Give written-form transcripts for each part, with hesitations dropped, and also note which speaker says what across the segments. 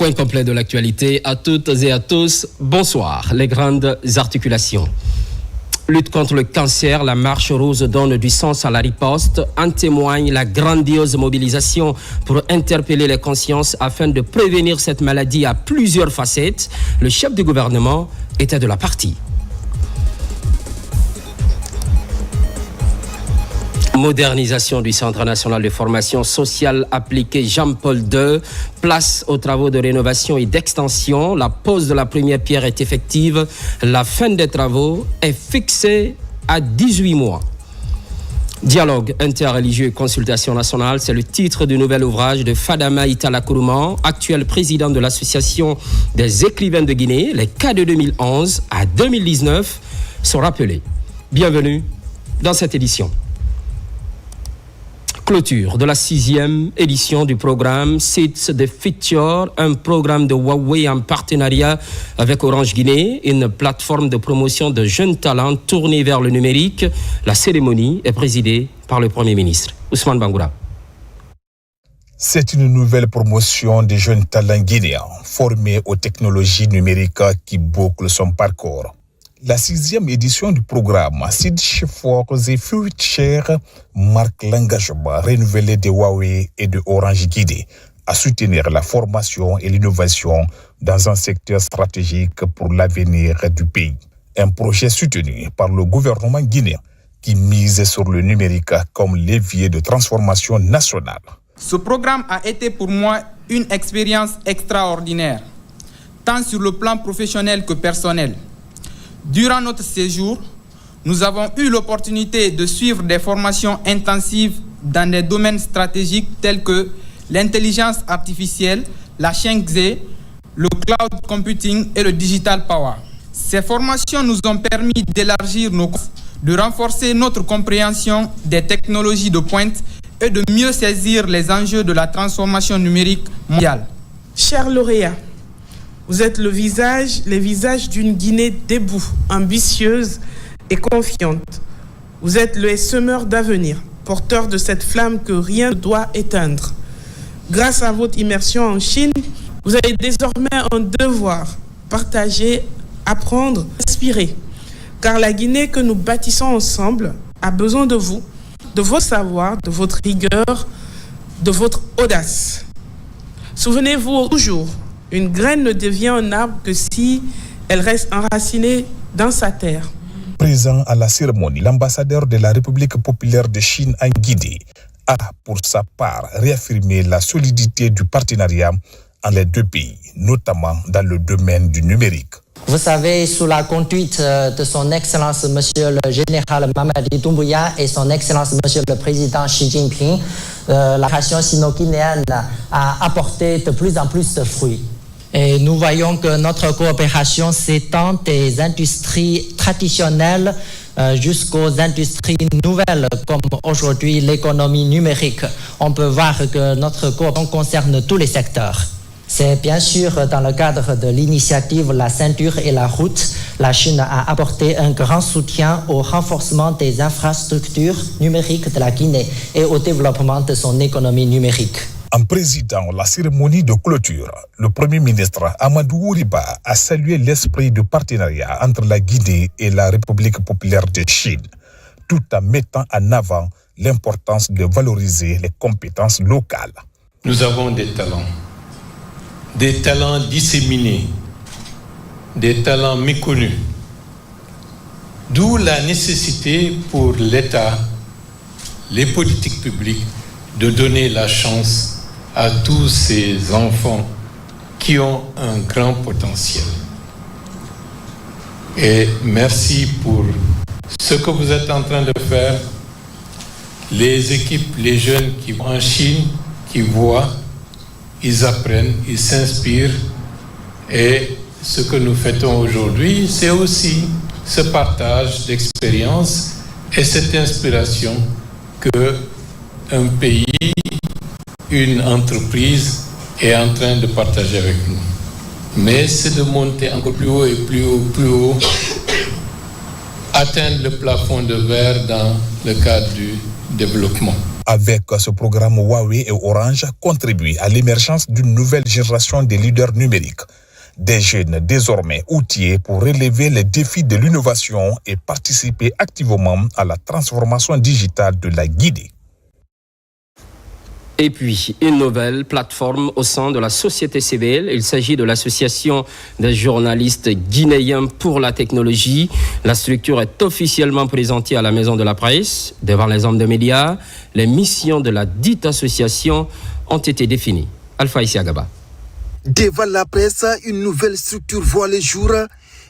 Speaker 1: point complet de l'actualité à toutes et à tous. Bonsoir. Les grandes articulations. Lutte contre le cancer, la marche rose donne du sens à la riposte. En témoigne la grandiose mobilisation pour interpeller les consciences afin de prévenir cette maladie à plusieurs facettes. Le chef du gouvernement était de la partie. Modernisation du Centre national de formation sociale appliquée Jean-Paul II. Place aux travaux de rénovation et d'extension. La pose de la première pierre est effective. La fin des travaux est fixée à 18 mois. Dialogue interreligieux et consultation nationale, c'est le titre du nouvel ouvrage de Fadama Itala Kourouman, actuel président de l'Association des écrivains de Guinée. Les cas de 2011 à 2019 sont rappelés. Bienvenue dans cette édition. Clôture de la 6e édition du programme Seeds the Future, un programme de Huawei en partenariat avec Orange Guinée, une plateforme de promotion de jeunes talents tournée vers le numérique. La cérémonie est présidée par le Premier ministre, Ousmane Bangoura.
Speaker 2: C'est une nouvelle promotion des jeunes talents guinéens formés aux technologies numériques qui boucle son parcours. La 6e édition du programme Seeds for the Future marque l'engagement renouvelé de Huawei et de Orange Guinée à soutenir la formation et l'innovation dans un secteur stratégique pour l'avenir du pays. Un projet soutenu par le gouvernement guinéen qui mise sur le numérique comme levier de transformation nationale.
Speaker 3: Ce programme a été pour moi une expérience extraordinaire, tant sur le plan professionnel que personnel. Durant notre séjour, nous avons eu l'opportunité de suivre des formations intensives dans des domaines stratégiques tels que l'intelligence artificielle, la 5G, le cloud computing et le digital power. Ces formations nous ont permis d'élargir nos compétences, de renforcer notre compréhension des technologies de pointe et de mieux saisir les enjeux de la transformation numérique mondiale.
Speaker 4: Chers lauréats, vous êtes les visages d'une Guinée debout, ambitieuse et confiante. Vous êtes les semeurs d'avenir, porteurs de cette flamme que rien ne doit éteindre. Grâce à votre immersion en Chine, vous avez désormais un devoir, partager, apprendre, inspirer. Car la Guinée que nous bâtissons ensemble a besoin de vous, de votre savoir, de votre rigueur, de votre audace. Souvenez-vous toujours, une graine ne devient un arbre que si elle reste enracinée dans sa terre.
Speaker 2: Présent à la cérémonie, l'ambassadeur de la République populaire de Chine en Guinée a, pour sa part, réaffirmé la solidité du partenariat entre les deux pays, notamment dans le domaine du numérique.
Speaker 5: Vous savez, sous la conduite de son Excellence Monsieur le Général Mamadi Doumbouya et son Excellence Monsieur le Président Xi Jinping, la relation sino-guinéenne a apporté de plus en plus de fruits. Et nous voyons que notre coopération s'étend des industries traditionnelles jusqu'aux industries nouvelles, comme aujourd'hui l'économie numérique. On peut voir que notre coopération concerne tous les secteurs. C'est bien sûr dans le cadre de l'initiative La Ceinture et la Route, la Chine a apporté un grand soutien au renforcement des infrastructures numériques de la Guinée et au développement de son économie numérique.
Speaker 2: En présidant la cérémonie de clôture, le Premier ministre Amadou Ouriba a salué l'esprit de partenariat entre la Guinée et la République populaire de Chine, tout en mettant en avant l'importance de valoriser les compétences locales.
Speaker 6: Nous avons des talents disséminés, des talents méconnus, d'où la nécessité pour l'État, les politiques publiques, de donner la chance à tous ces enfants qui ont un grand potentiel. Et merci pour ce que vous êtes en train de faire. Les équipes, les jeunes qui vont en Chine, qui voient, ils apprennent, ils s'inspirent. Et ce que nous fêtons aujourd'hui, c'est aussi ce partage d'expérience et cette inspiration que un pays, une entreprise est en train de partager avec nous. Mais c'est de monter encore plus haut et plus haut, plus haut, atteindre le plafond de verre dans le cadre du développement.
Speaker 2: Avec ce programme, Huawei et Orange contribuent à l'émergence d'une nouvelle génération de leaders numériques. Des jeunes désormais outillés pour relever les défis de l'innovation et participer activement à la transformation digitale de la Guinée.
Speaker 1: Et puis, une nouvelle plateforme au sein de la société civile. Il s'agit de l'Association des journalistes guinéens pour la technologie. La structure est officiellement présentée à la Maison de la Presse. Devant les hommes de médias, les missions de la dite association ont été définies. Alpha Isiagaba.
Speaker 7: Devant la presse, une nouvelle structure voit le jour.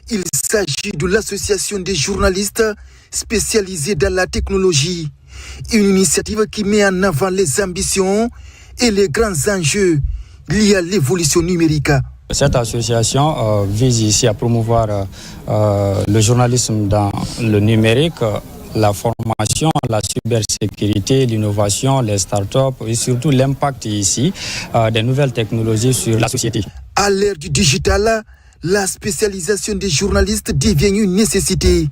Speaker 7: Il s'agit de l'Association des journalistes spécialisés dans la technologie. Une initiative qui met en avant les ambitions et les grands enjeux liés à l'évolution numérique.
Speaker 8: Cette association vise ici à promouvoir le journalisme dans le numérique, la formation, la cybersécurité, l'innovation, les startups et surtout l'impact ici des nouvelles technologies sur la société.
Speaker 7: À l'ère du digital, la spécialisation des journalistes devient une nécessité.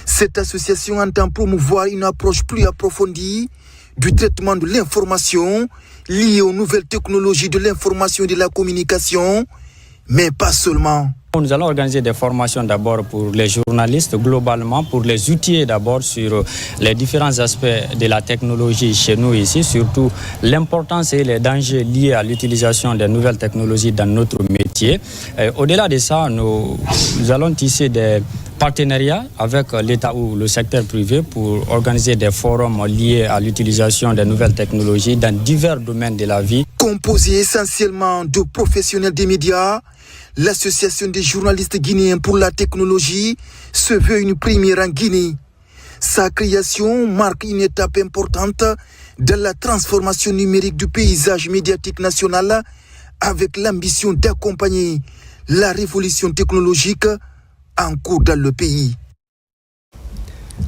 Speaker 7: Cette association entend promouvoir une approche plus approfondie du traitement de l'information liée aux nouvelles technologies de l'information et de la communication, mais pas seulement.
Speaker 8: Nous allons organiser des formations d'abord pour les journalistes globalement, pour les outiller d'abord sur les différents aspects de la technologie chez nous ici, surtout l'importance et les dangers liés à l'utilisation des nouvelles technologies dans notre métier. Au-delà de ça, nous allons tisser des partenariats avec l'État ou le secteur privé pour organiser des forums liés à l'utilisation des nouvelles technologies dans divers domaines de la vie.
Speaker 7: Composée essentiellement de professionnels des médias, l'Association des journalistes guinéens pour la technologie se veut une première en Guinée. Sa création marque une étape importante dans la transformation numérique du paysage médiatique national avec l'ambition d'accompagner la révolution technologique en cours dans le pays.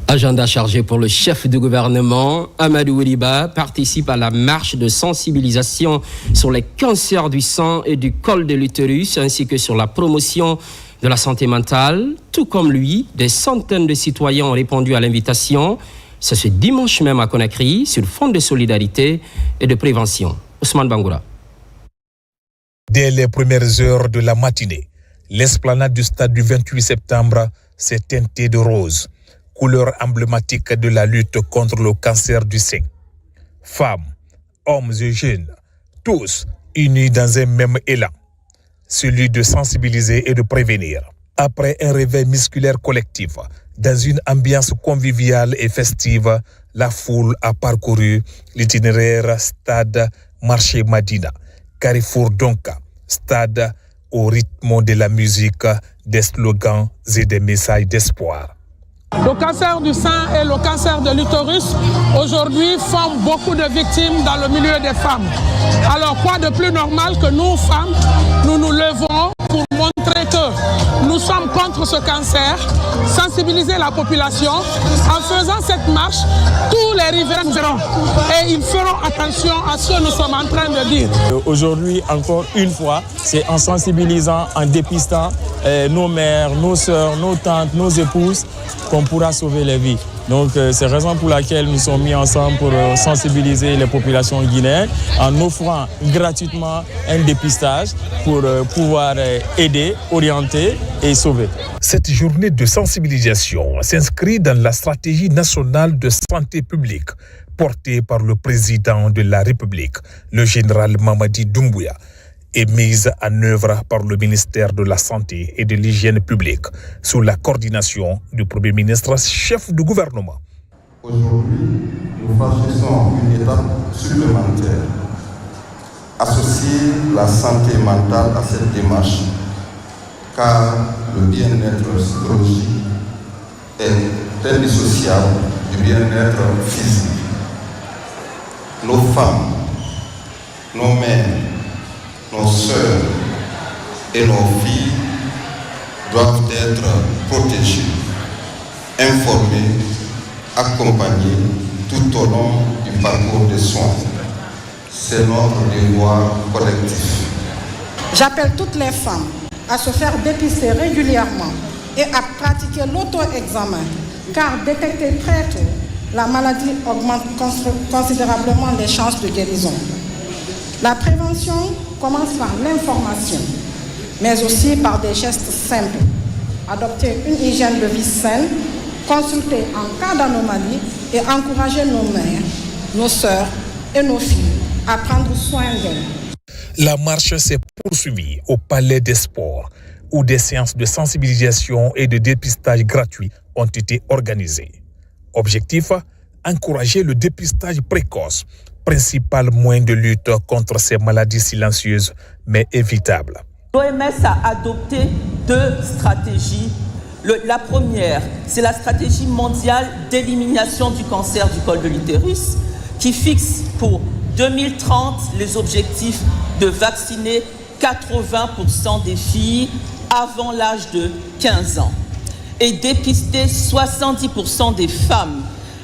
Speaker 1: Agenda chargé pour le chef du gouvernement, Amadou Ouliba, participe à la marche de sensibilisation sur les cancers du sang et du col de l'utérus, ainsi que sur la promotion de la santé mentale. Tout comme lui, des centaines de citoyens ont répondu à l'invitation. C'est ce dimanche même à Conakry, sur fond de solidarité et de prévention. Ousmane Bangoura.
Speaker 2: Dès les premières heures de la matinée, l'esplanade du stade du 28 septembre s'est teintée de rose, couleur emblématique de la lutte contre le cancer du sein. Femmes, hommes et jeunes, tous unis dans un même élan, celui de sensibiliser et de prévenir. Après un réveil musculaire collectif, dans une ambiance conviviale et festive, la foule a parcouru l'itinéraire stade Marché Madina, Carrefour Donka, stade au rythme de la musique, des slogans et des messages d'espoir.
Speaker 9: Le cancer du sein et le cancer de l'utérus, aujourd'hui, font beaucoup de victimes dans le milieu des femmes. Alors, quoi de plus normal que nous, femmes, nous nous levons pour montrer que nous sommes contre ce cancer, sensibiliser la population. En faisant cette marche, tous les riverains verront et ils feront attention à ce que nous sommes en train de dire.
Speaker 10: Aujourd'hui, encore une fois, c'est en sensibilisant, en dépistant nos mères, nos sœurs, nos tantes, nos épouses, qu'on pourra sauver les vies. Donc c'est la raison pour laquelle nous sommes mis ensemble pour sensibiliser les populations guinéennes en offrant gratuitement un dépistage pour pouvoir aider, orienter et sauver.
Speaker 2: Cette journée de sensibilisation s'inscrit dans la stratégie nationale de santé publique portée par le président de la République, le général Mamadi Doumbouya, est mise en œuvre par le ministère de la Santé et de l'Hygiène publique, sous la coordination du Premier ministre, chef du gouvernement.
Speaker 11: Aujourd'hui, nous franchissons une étape supplémentaire. Associer la santé mentale à cette démarche, car le bien-être psychologique est indissociable du bien-être physique. Nos femmes, nos mères, nos sœurs et nos filles doivent être protégées, informées, accompagnées tout au long du parcours de soins. C'est notre devoir collectif.
Speaker 12: J'appelle toutes les femmes à se faire dépister régulièrement et à pratiquer l'auto-examen, car détecter très tôt la maladie augmente considérablement les chances de guérison. La prévention commence par l'information, mais aussi par des gestes simples. Adopter une hygiène de vie saine, consulter en cas d'anomalie et encourager nos mères, nos sœurs et nos filles à prendre soin d'elles.
Speaker 2: La marche s'est poursuivie au Palais des Sports, où des séances de sensibilisation et de dépistage gratuits ont été organisées. Objectif, encourager le dépistage précoce, principal moyen de lutte contre ces maladies silencieuses mais évitables.
Speaker 13: L'OMS a adopté 2 stratégies. La première, c'est la stratégie mondiale d'élimination du cancer du col de l'utérus, qui fixe pour 2030 les objectifs de vacciner 80% des filles avant l'âge de 15 ans et dépister 70% des femmes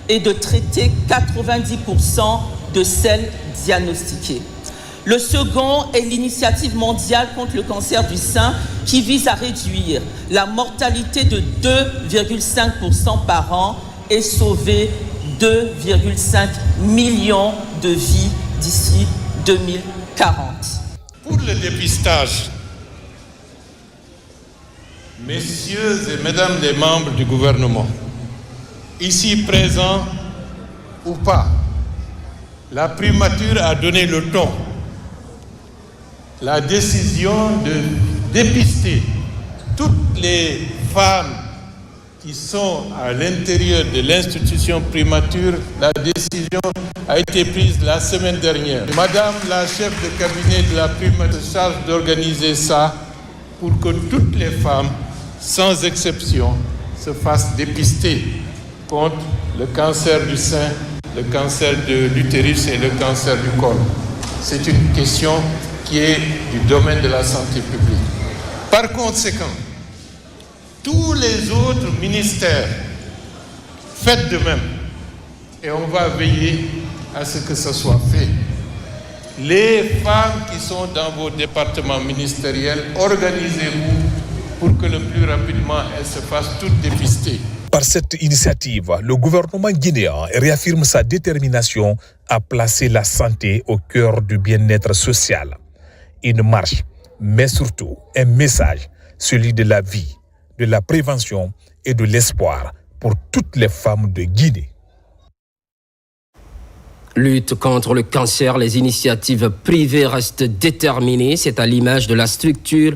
Speaker 13: et de traiter 90% de celles diagnostiquées. Le second est l'initiative mondiale contre le cancer du sein qui vise à réduire la mortalité de 2,5% par an et sauver 2,5 millions de vies d'ici 2040.
Speaker 6: Pour le dépistage, messieurs et mesdames les membres du gouvernement, ici présents ou pas, la primature a donné le ton. La décision de dépister toutes les femmes qui sont à l'intérieur de l'institution primature, la décision a été prise la semaine dernière. Madame la chef de cabinet de la primature se charge d'organiser ça pour que toutes les femmes, sans exception, se fassent dépister contre le cancer du sein, le cancer de l'utérus et le cancer du col. C'est une question qui est du domaine de la santé publique. Par conséquent, tous les autres ministères, faites de même. Et on va veiller à ce que ce soit fait. Les femmes qui sont dans vos départements ministériels, organisez-vous pour que le plus rapidement elles se fassent toutes dépister.
Speaker 2: Par cette initiative, le gouvernement guinéen réaffirme sa détermination à placer la santé au cœur du bien-être social. Une marche, mais surtout un message, celui de la vie, de la prévention et de l'espoir pour toutes les femmes de Guinée.
Speaker 1: Lutte contre le cancer, les initiatives privées restent déterminées. C'est à l'image de la structure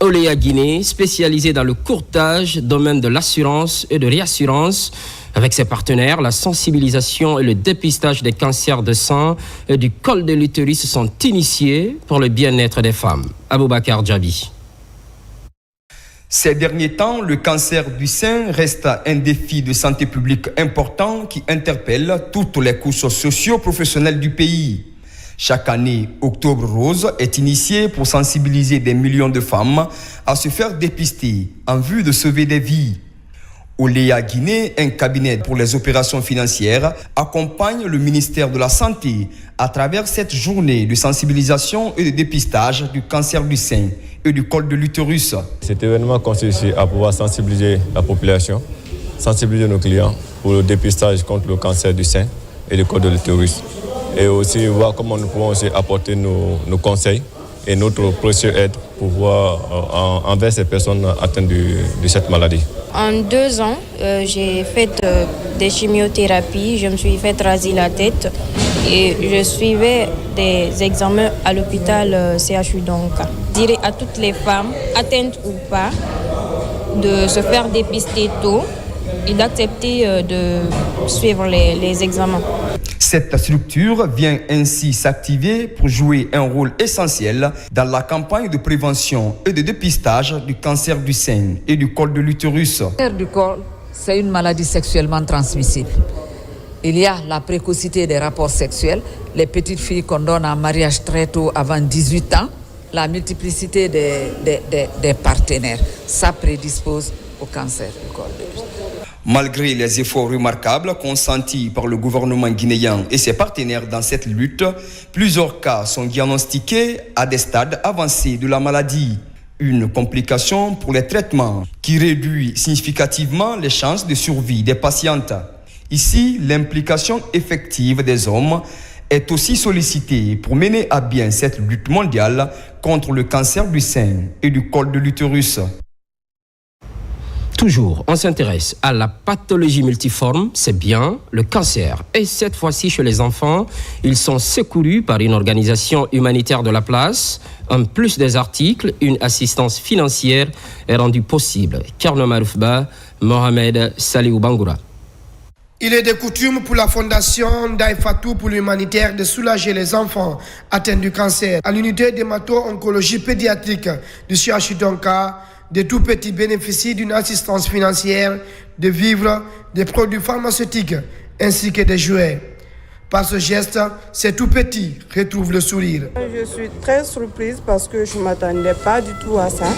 Speaker 1: Olea Guinée, spécialisée dans le courtage, domaine de l'assurance et de réassurance. Avec ses partenaires, la sensibilisation et le dépistage des cancers de sang et du col de l'utérus sont initiés pour le bien-être des femmes. Aboubakar Djabi.
Speaker 14: Ces derniers temps, le cancer du sein reste un défi de santé publique important qui interpelle toutes les couches socio-professionnelles du pays. Chaque année, Octobre Rose est initié pour sensibiliser des millions de femmes à se faire dépister en vue de sauver des vies. Olea Guinée, un cabinet pour les opérations financières, accompagne le ministère de la Santé à travers cette journée de sensibilisation et de dépistage du cancer du sein et du col de l'utérus.
Speaker 10: Cet événement consiste à pouvoir sensibiliser la population, sensibiliser nos clients pour le dépistage contre le cancer du sein et du col de l'utérus. Et aussi voir comment nous pouvons aussi apporter nos conseils et notre précieuse aide pour voir envers ces personnes atteintes de cette maladie.
Speaker 15: En 2 ans, j'ai fait des chimiothérapies, je me suis fait raser la tête et je suivais des examens à l'hôpital CHU Donka. Je dirais à toutes les femmes, atteintes ou pas, de se faire dépister tôt et d'accepter de suivre les examens.
Speaker 14: Cette structure vient ainsi s'activer pour jouer un rôle essentiel dans la campagne de prévention et de dépistage du cancer du sein et du col de l'utérus.
Speaker 16: Le cancer du col, c'est une maladie sexuellement transmissible. Il y a la précocité des rapports sexuels, les petites filles qu'on donne en mariage très tôt, avant 18 ans, la multiplicité des partenaires. Ça prédispose au cancer du col de l'utérus.
Speaker 14: Malgré les efforts remarquables consentis par le gouvernement guinéen et ses partenaires dans cette lutte, plusieurs cas sont diagnostiqués à des stades avancés de la maladie. Une complication pour les traitements qui réduit significativement les chances de survie des patientes. Ici, l'implication effective des hommes est aussi sollicitée pour mener à bien cette lutte mondiale contre le cancer du sein et du col de l'utérus.
Speaker 1: Toujours, on s'intéresse à la pathologie multiforme, c'est bien, le cancer. Et cette fois-ci, chez les enfants, ils sont secourus par une organisation humanitaire de la place. En plus des articles, une assistance financière est rendue possible. Karno Maroufba, Mohamed Saliou Bangoura.
Speaker 17: Il est de coutume pour la fondation d'Aïfatou pour l'humanitaire de soulager les enfants atteints du cancer. À l'unité d'hémato-oncologie pédiatrique du CHU Donka, de tout petits bénéficient d'une assistance financière, de vivres, des produits pharmaceutiques ainsi que des jouets. Par ce geste, ces tout petits retrouvent le sourire.
Speaker 18: Je suis très surprise parce que je ne m'attendais pas du tout à ça.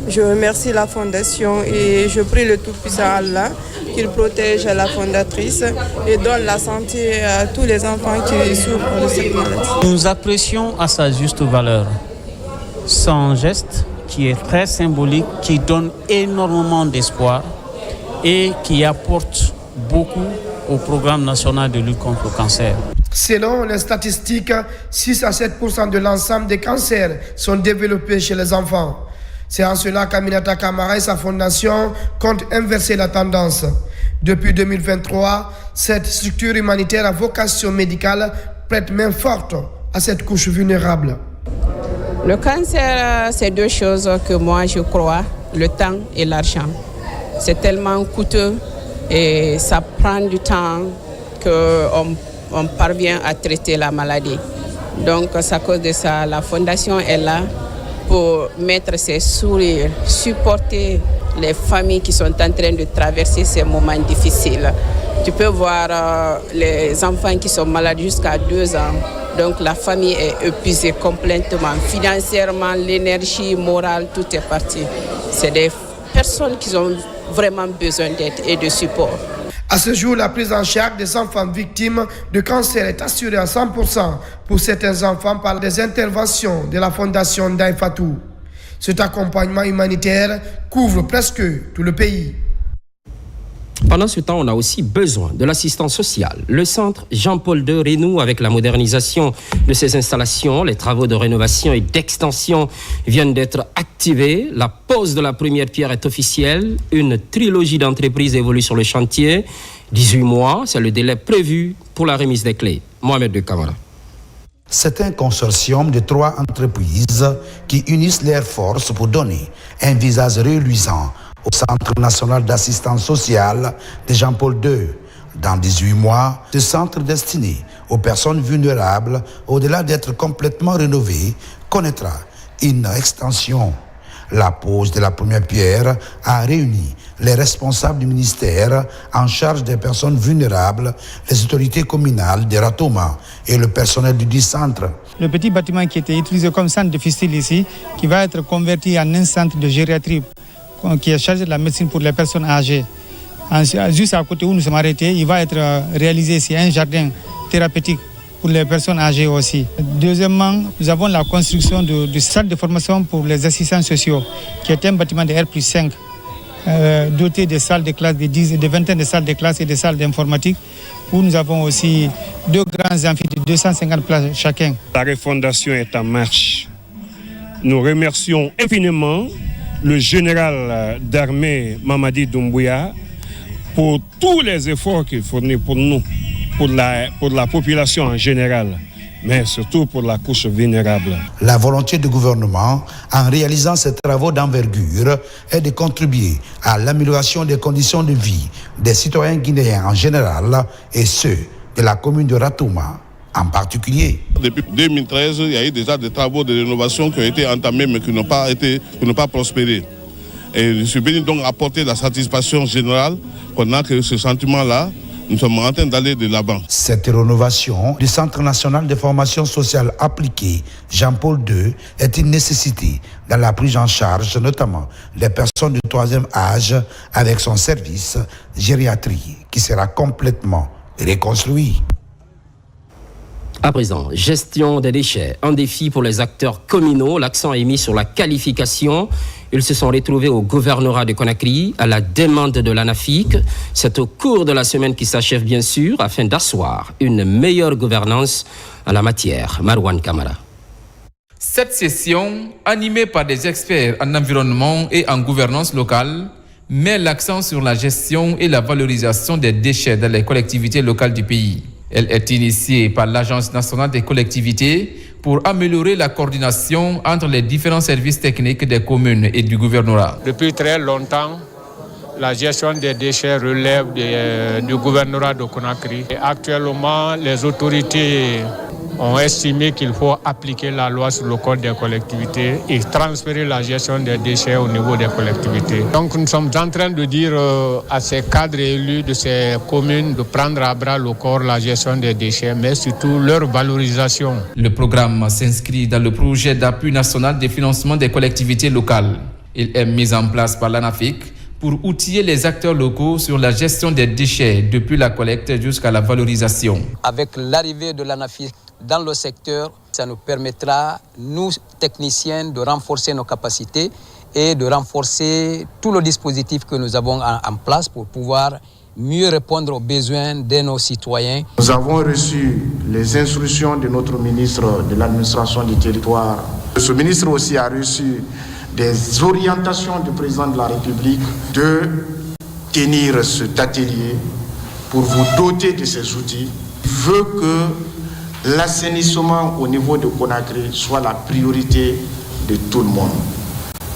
Speaker 18: Je remercie la fondation et je prie le Tout-Puissant Allah qu'il protège la fondatrice et donne la santé à tous les enfants qui souffrent de cette maladie.
Speaker 19: Nous apprécions à sa juste valeur son geste qui est très symbolique, qui donne énormément d'espoir et qui apporte beaucoup au programme national de lutte contre le cancer.
Speaker 17: Selon les statistiques, 6 à 7% de l'ensemble des cancers sont développés chez les enfants. C'est en cela qu'Aminata Kamara et sa fondation comptent inverser la tendance. Depuis 2023, cette structure humanitaire à vocation médicale prête main forte à cette couche vulnérable.
Speaker 20: Le cancer, c'est deux choses que moi je crois, le temps et l'argent. C'est tellement coûteux et ça prend du temps qu'on parvient à traiter la maladie. Donc c'est à cause de ça, la fondation est là pour mettre ses sourires, supporter les familles qui sont en train de traverser ces moments difficiles. Tu peux voir les enfants qui sont malades jusqu'à 2 ans. Donc la famille est épuisée complètement. Financièrement, l'énergie morale, tout est parti. C'est des personnes qui ont vraiment besoin d'aide et de support.
Speaker 17: À ce jour, la prise en charge des enfants victimes de cancer est assurée à 100% pour certains enfants par des interventions de la fondation d'Aïfatou. Cet accompagnement humanitaire couvre presque tout le pays.
Speaker 1: Pendant ce temps, on a aussi besoin de l'assistance sociale. Le centre Jean-Paul II renoue avec la modernisation de ses installations. Les travaux de rénovation et d'extension viennent d'être activés. La pose de la première pierre est officielle. Une trilogie d'entreprises évolue sur le chantier. 18 mois, c'est le délai prévu pour la remise des clés. Mohamed de Camara.
Speaker 21: C'est un consortium de 3 entreprises qui unissent leurs forces pour donner un visage reluisant au Centre national d'assistance sociale de Jean-Paul II. Dans 18 mois, ce centre destiné aux personnes vulnérables, au-delà d'être complètement rénové, connaîtra une extension. La pose de la première pierre a réuni les responsables du ministère en charge des personnes vulnérables, les autorités communales de Ratouma et le personnel du dit centre.
Speaker 22: Le petit bâtiment qui était utilisé comme centre de fistule ici, qui va être converti en un centre de gériatrie qui est chargé de la médecine pour les personnes âgées. Juste à côté où nous sommes arrêtés, il va être réalisé ici un jardin thérapeutique pour les personnes âgées aussi. Deuxièmement, nous avons la construction de salle de formation pour les assistants sociaux, qui est un bâtiment de R+5, doté de salles de classe, de vingtaine de salles de classe et de salles d'informatique, où nous avons aussi 2 grands amphis de 250 places chacun.
Speaker 23: La refondation est en marche. Nous remercions infiniment le général d'armée Mamadi Doumbouya pour tous les efforts qu'il fournit pour nous, pour la population en général, mais surtout pour la couche vulnérable.
Speaker 21: La volonté du gouvernement, en réalisant ces travaux d'envergure, est de contribuer à l'amélioration des conditions de vie des citoyens guinéens en général et ceux de la commune de Ratouma en particulier.
Speaker 24: Depuis 2013, il y a eu déjà des travaux de rénovation qui ont été entamés mais qui n'ont pas prospéré. Et je suis venu donc apporter la satisfaction générale qu'on a que ce sentiment-là, nous sommes en train d'aller de l'avant.
Speaker 21: Cette rénovation du Centre national de formation sociale appliquée Jean-Paul II est une nécessité dans la prise en charge notamment des personnes du 3e âge avec son service gériatrie qui sera complètement reconstruit.
Speaker 1: À présent, gestion des déchets, un défi pour les acteurs communaux. L'accent est mis sur la qualification. Ils se sont retrouvés au gouvernorat de Conakry à la demande de l'ANAFIC. C'est au cours de la semaine qui s'achève bien sûr afin d'asseoir une meilleure gouvernance en la matière. Marwan Kamara.
Speaker 3: Cette session, animée par des experts en environnement et en gouvernance locale, met l'accent sur la gestion et la valorisation des déchets dans les collectivités locales du pays. Elle est initiée par l'Agence nationale des collectivités pour améliorer la coordination entre les différents services techniques des communes et du gouvernorat.
Speaker 4: Depuis très longtemps, la gestion des déchets relève du gouvernorat de Conakry. Et actuellement, les autorités ont estimé qu'il faut appliquer la loi sur le code des collectivités et transférer la gestion des déchets au niveau des collectivités. Donc nous sommes en train de dire à ces cadres élus de ces communes de prendre à bras le corps la gestion des déchets, mais surtout leur valorisation.
Speaker 3: Le programme s'inscrit dans le projet d'appui national de financement des collectivités locales. Il est mis en place par l'ANAFIC pour outiller les acteurs locaux sur la gestion des déchets depuis la collecte jusqu'à la valorisation.
Speaker 5: Avec l'arrivée de l'ANAFIC dans le secteur, ça nous permettra, nous techniciens, de renforcer nos capacités et de renforcer tout le dispositif que nous avons en place pour pouvoir mieux répondre aux besoins de nos citoyens.
Speaker 8: Nous avons reçu les instructions de notre ministre de l'administration du territoire. Ce ministre aussi a reçu des orientations du président de la République de tenir cet atelier pour vous doter de ces outils. Il veut que l'assainissement au niveau de Conakry soit la priorité de tout le monde.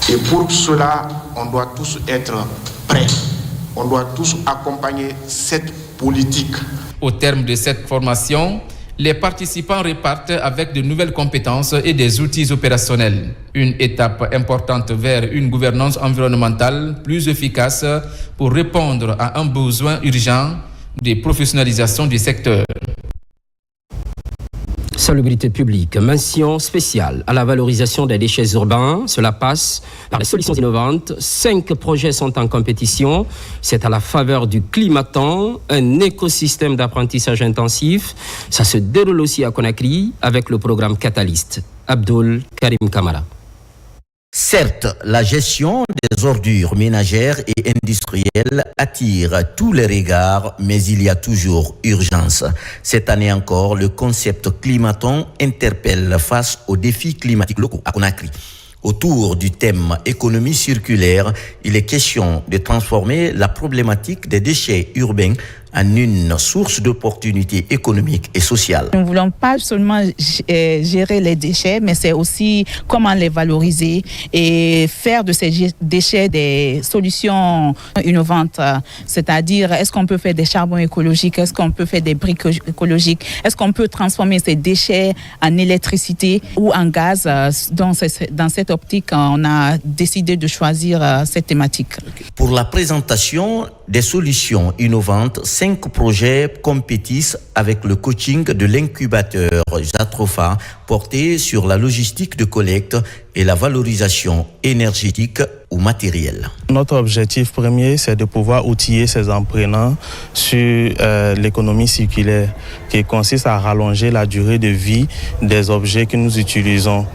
Speaker 8: Et pour cela, on doit tous être prêts. On doit tous accompagner cette politique.
Speaker 3: Au terme de cette formation, les participants repartent avec de nouvelles compétences et des outils opérationnels. Une étape importante vers une gouvernance environnementale plus efficace pour répondre à un besoin urgent de professionnalisation du secteur.
Speaker 1: Salubrité publique, mention spéciale à la valorisation des déchets urbains. Cela passe par les solutions innovantes. 5 projets sont en compétition. C'est à la faveur du climaton, un écosystème d'apprentissage intensif. Ça se déroule aussi à Conakry avec le programme Catalyst. Abdul Karim Kamara.
Speaker 25: Certes, la gestion des ordures ménagères et industrielles attire tous les regards, mais il y a toujours urgence. Cette année encore, le concept climaton interpelle face aux défis climatiques locaux à Conakry. Autour du thème économie circulaire, il est question de transformer la problématique des déchets urbains en une source d'opportunités économiques et sociales.
Speaker 26: Nous ne voulons pas seulement gérer les déchets, mais c'est aussi comment les valoriser et faire de ces déchets des solutions innovantes. C'est-à-dire, est-ce qu'on peut faire des charbons écologiques, est-ce qu'on peut faire des briques écologiques, est-ce qu'on peut transformer ces déchets en électricité ou en gaz. Dans cette optique, on a décidé de choisir cette thématique.
Speaker 25: Pour la présentation des solutions innovantes, 5 projets compétissent avec le coaching de l'incubateur Zatrofa porté sur la logistique de collecte et la valorisation énergétique ou matérielle.
Speaker 10: Notre objectif premier, c'est de pouvoir outiller ces apprenants sur l'économie circulaire qui consiste à rallonger la durée de vie des objets que nous utilisons,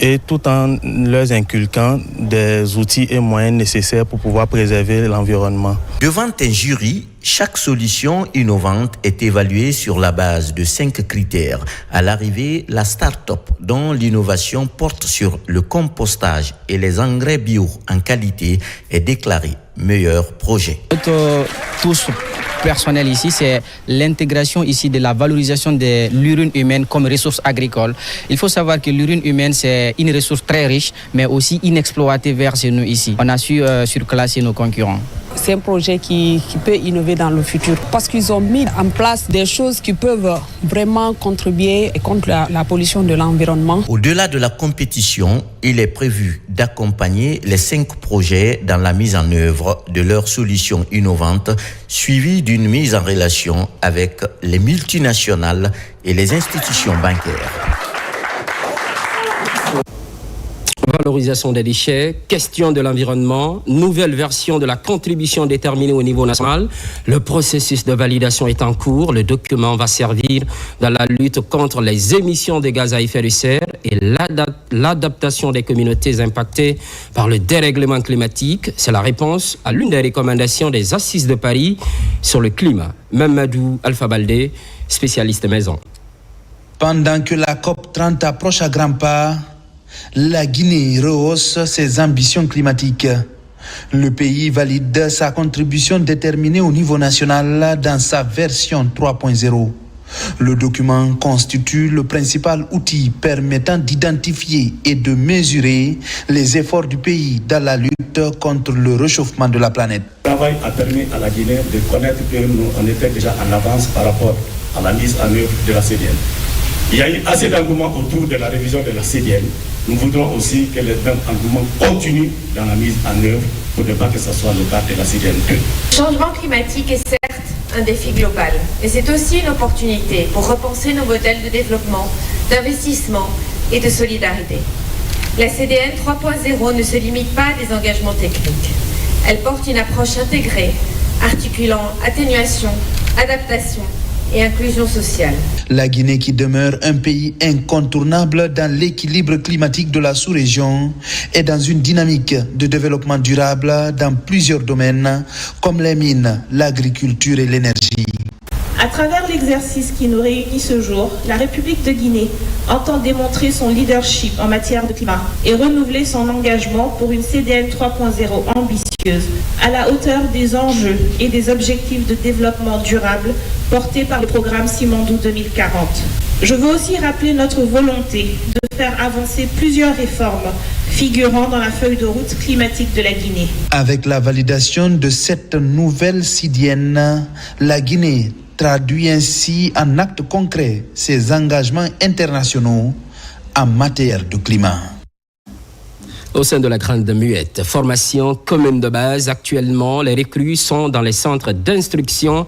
Speaker 10: et tout en leur inculquant des outils et moyens nécessaires pour pouvoir préserver l'environnement.
Speaker 25: Devant un jury, chaque solution innovante est évaluée sur la base de 5 critères. À l'arrivée, la start-up dont l'innovation porte sur le compostage et les engrais bio en qualité est déclarée meilleur projet.
Speaker 27: Notre touche personnelle ici, c'est l'intégration ici de la valorisation de l'urine humaine comme ressource agricole. Il faut savoir que l'urine humaine, c'est une ressource très riche, mais aussi inexploitée vers nous ici. On a su surclasser nos concurrents.
Speaker 28: C'est un projet qui peut innover dans le futur parce qu'ils ont mis en place des choses qui peuvent vraiment contribuer contre la pollution de l'environnement.
Speaker 25: Au-delà de la compétition, il est prévu d'accompagner les 5 projets dans la mise en œuvre de leurs solutions innovantes, suivies d'une mise en relation avec les multinationales et les institutions bancaires.
Speaker 1: valorisation des déchets, question de l'environnement, nouvelle version de la contribution déterminée au niveau national. Le processus de validation est en cours. Le document va servir dans la lutte contre les émissions de gaz à effet de serre et l'adaptation des communautés impactées par le dérèglement climatique. C'est la réponse à l'une des recommandations des Assises de Paris sur le climat. Mamadou Alpha Baldé, spécialiste maison.
Speaker 21: Pendant que la COP30 approche à grands pas, la Guinée rehausse ses ambitions climatiques. Le pays valide sa contribution déterminée au niveau national dans sa version 3.0. Le document constitue le principal outil permettant d'identifier et de mesurer les efforts du pays dans la lutte contre le réchauffement de la planète.
Speaker 2: Le travail a permis à la Guinée de connaître que nous on était déjà en avance par rapport à la mise en œuvre de la CDN. Il y a eu assez d'engouement autour de la révision de la CDN. Nous voudrons aussi que les engouements continuent dans la mise en œuvre pour ne pas que ce soit le cas de la CDN 2.
Speaker 6: Le changement climatique est certes un défi global, mais c'est aussi une opportunité pour repenser nos modèles de développement, d'investissement et de solidarité. La CDN 3.0 ne se limite pas à des engagements techniques. Elle porte une approche intégrée, articulant atténuation, adaptation et inclusion sociale.
Speaker 21: La Guinée, qui demeure un pays incontournable dans l'équilibre climatique de la sous-région, est dans une dynamique de développement durable dans plusieurs domaines comme les mines, l'agriculture et l'énergie.
Speaker 7: À travers l'exercice qui nous réunit ce jour, la République de Guinée entend démontrer son leadership en matière de climat et renouveler son engagement pour une CDN 3.0 ambitieuse, à la hauteur des enjeux et des objectifs de développement durable portés par le programme Simandou 2040. Je veux aussi rappeler notre volonté de faire avancer plusieurs réformes figurant dans la feuille de route climatique de la Guinée.
Speaker 21: Avec la validation de cette nouvelle CDN, la Guinée traduit ainsi en actes concrets ses engagements internationaux en matière de climat.
Speaker 1: Au sein de la Grande Muette, formation commune de base. Actuellement, les recrues sont dans les centres d'instruction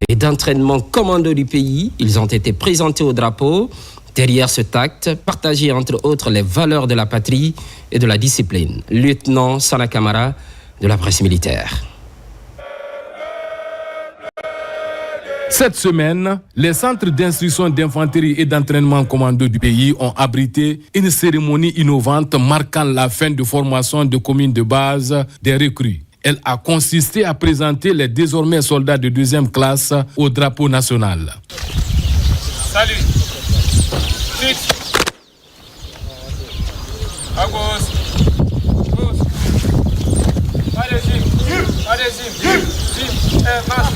Speaker 1: et d'entraînement commando du pays. Ils ont été présentés au drapeau. Derrière ce acte, partager entre autres les valeurs de la patrie et de la discipline. Lieutenant Sana Kamara de la presse militaire.
Speaker 9: Cette semaine, les centres d'instruction d'infanterie et d'entraînement commando du pays ont abrité une cérémonie innovante marquant la fin de formation de communes de base des recrues. Elle a consisté à présenter les désormais soldats de deuxième classe au drapeau national.
Speaker 11: Salut. Fixe. À gauche. Gauche. Allez-y. Marche.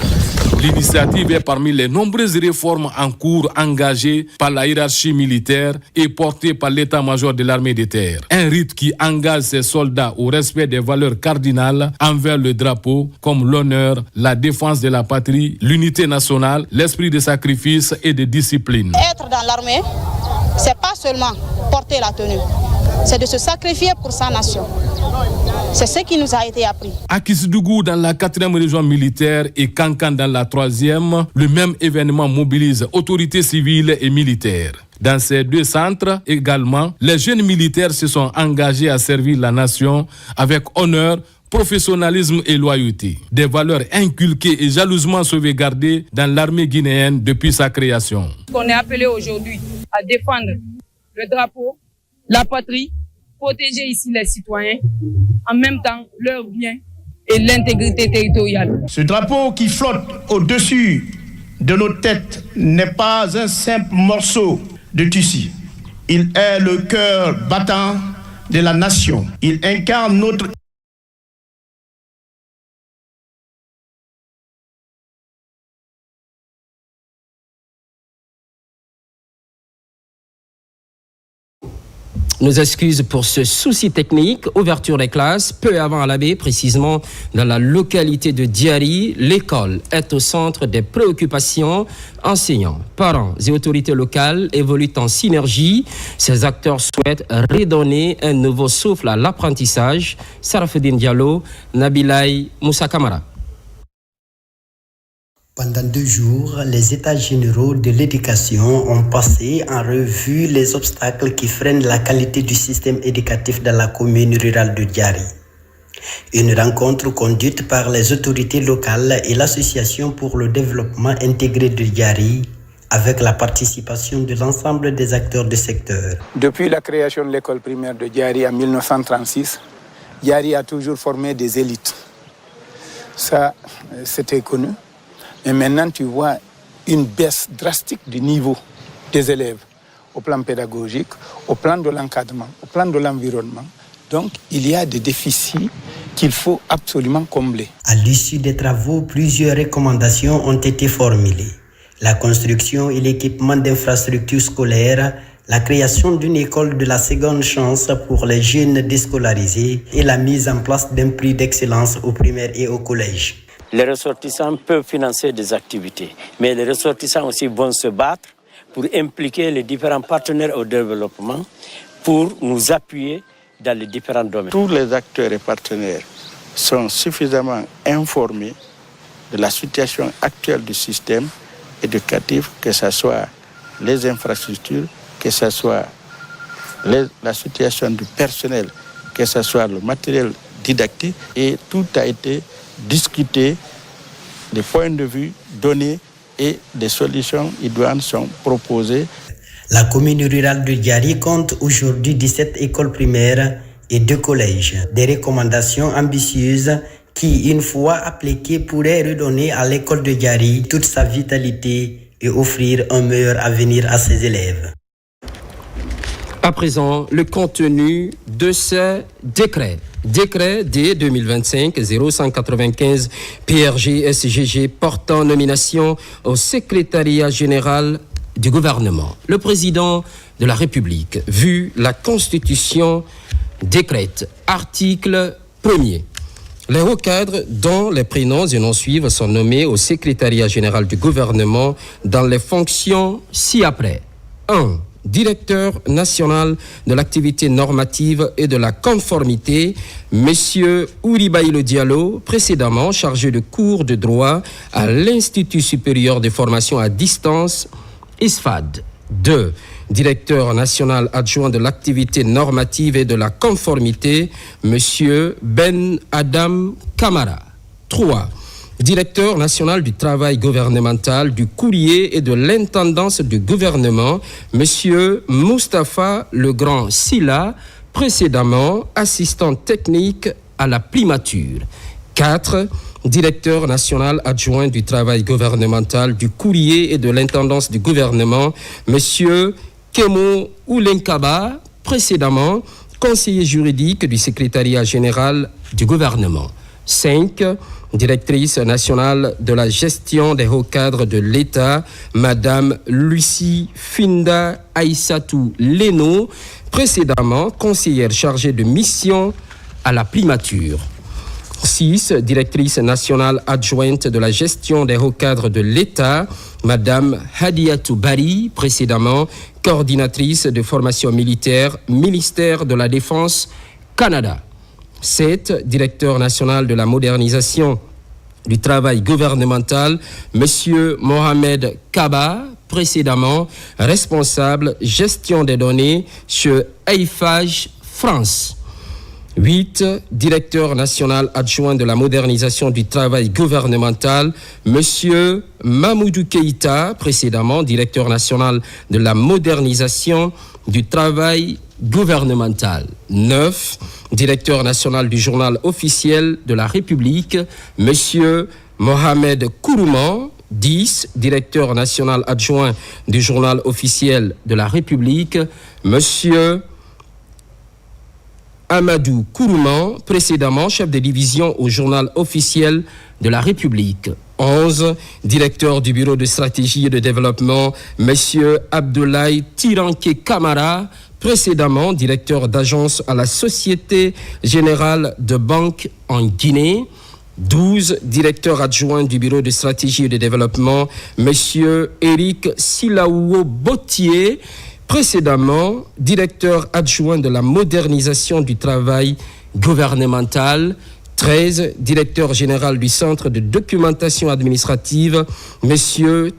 Speaker 9: L'initiative est parmi les nombreuses réformes en cours engagées par la hiérarchie militaire et portées par l'état-major de l'armée de terre. Un rite qui engage ses soldats au respect des valeurs cardinales envers le drapeau, comme l'honneur, la défense de la patrie, l'unité nationale, l'esprit de sacrifice et de discipline.
Speaker 12: Être dans l'armée, c'est pas seulement porter la tenue, c'est de se sacrifier pour sa nation. C'est ce qui nous a été appris.
Speaker 9: À Kisdougou, dans la 4e région militaire, et Kankan dans la 3e, le même événement mobilise autorités civiles et militaires. Dans ces deux centres également, les jeunes militaires se sont engagés à servir la nation avec honneur, professionnalisme et loyauté. Des valeurs inculquées et jalousement sauvegardées dans l'armée guinéenne depuis sa création.
Speaker 13: On est appelé aujourd'hui à défendre le drapeau, la patrie, protéger ici les citoyens, en même temps leurs biens et l'intégrité territoriale.
Speaker 15: Ce drapeau qui flotte au-dessus de nos têtes n'est pas un simple morceau de tissu. Il est le cœur battant de la nation. Il incarne notre
Speaker 1: Nos excuses pour ce souci technique. Ouverture des classes peu avant Alabé, précisément dans la localité de Diari. L'école est au centre des préoccupations. Enseignants, parents et autorités locales évoluent en synergie. Ces acteurs souhaitent redonner un nouveau souffle à l'apprentissage. Sarafedine Diallo, Nabilay Moussa Kamara.
Speaker 14: Pendant 2 jours, les États généraux de l'éducation ont passé en revue les obstacles qui freinent la qualité du système éducatif dans la commune rurale de Diary. Une rencontre conduite par les autorités locales et l'Association pour le développement intégré de Diary, avec la participation de l'ensemble des acteurs du secteur.
Speaker 16: Depuis la création de l'école primaire de Diary en 1936, Diary a toujours formé des élites. Ça, c'était connu. Et maintenant, tu vois une baisse drastique du niveau des élèves au plan pédagogique, au plan de l'encadrement, au plan de l'environnement. Donc, il y a des déficits qu'il faut absolument combler.
Speaker 14: À l'issue des travaux, plusieurs recommandations ont été formulées. La construction et l'équipement d'infrastructures scolaires, la création d'une école de la seconde chance pour les jeunes déscolarisés et la mise en place d'un prix d'excellence au primaire et au collège.
Speaker 17: Les ressortissants peuvent financer des activités, mais les ressortissants aussi vont se battre pour impliquer les différents partenaires au développement pour nous appuyer dans les différents domaines.
Speaker 18: Tous les acteurs et partenaires sont suffisamment informés de la situation actuelle du système éducatif, que ce soit les infrastructures, que ce soit la situation du personnel, que ce soit le matériel didactique, et tout a été discuté, les points de vue donnés et des solutions idoines sont proposées.
Speaker 14: La commune rurale de Diary compte aujourd'hui 17 écoles primaires et 2 collèges. Des recommandations ambitieuses qui, une fois appliquées, pourraient redonner à l'école de Diary toute sa vitalité et offrir un meilleur avenir à ses élèves.
Speaker 1: À présent, le contenu de ce décret. Décret D 2025-0195 PRG-SGG portant nomination au secrétariat général du gouvernement. Le président de la République, vu la Constitution, décrète, article 1er. Les hauts cadres dont les prénoms et noms suivent sont nommés au secrétariat général du gouvernement dans les fonctions ci-après. 1. Directeur national de l'activité normative et de la conformité, M. Ouribaïlo Diallo, précédemment chargé de cours de droit à l'Institut supérieur de formation à distance, ISFAD. 2. Directeur national adjoint de l'activité normative et de la conformité, M. Ben Adam Kamara. 3. Directeur national du travail gouvernemental, du courrier et de l'intendance du gouvernement, M. Moustapha Legrand Silla, précédemment assistant technique à la primature. 4. Directeur national adjoint du travail gouvernemental, du courrier et de l'intendance du gouvernement, M. Kemo Oulenkaba, précédemment conseiller juridique du secrétariat général du gouvernement. 5. Directrice nationale de la gestion des hauts cadres de l'État, Madame Lucie Finda Aïssatou Leno, précédemment conseillère chargée de mission à la primature. 6. Directrice nationale adjointe de la gestion des hauts cadres de l'État, Madame Hadiatou Bari, précédemment coordinatrice de formation militaire, ministère de la Défense, Canada. 7. Directeur national de la modernisation du travail gouvernemental, M. Mohamed Kaba, précédemment responsable gestion des données chez Eiffage France. 8. Directeur national adjoint de la modernisation du travail gouvernemental, M. Mamoudou Keïta, précédemment directeur national de la modernisation du travail gouvernemental. 9. Directeur national du journal officiel de la République, M. Mohamed Kourouman. 10. Directeur national adjoint du journal officiel de la République, M. Amadou Kourouman, précédemment chef de division au journal officiel de la République. 11. Directeur du bureau de stratégie et de développement, M. Abdoulaye Tiranké Kamara, précédemment directeur d'agence à la Société Générale de Banque en Guinée. 12. Directeur adjoint du bureau de stratégie et de développement, M. Éric Silaouo Bottier, précédemment directeur adjoint de la modernisation du travail gouvernemental. 13, directeur général du Centre de documentation administrative, M.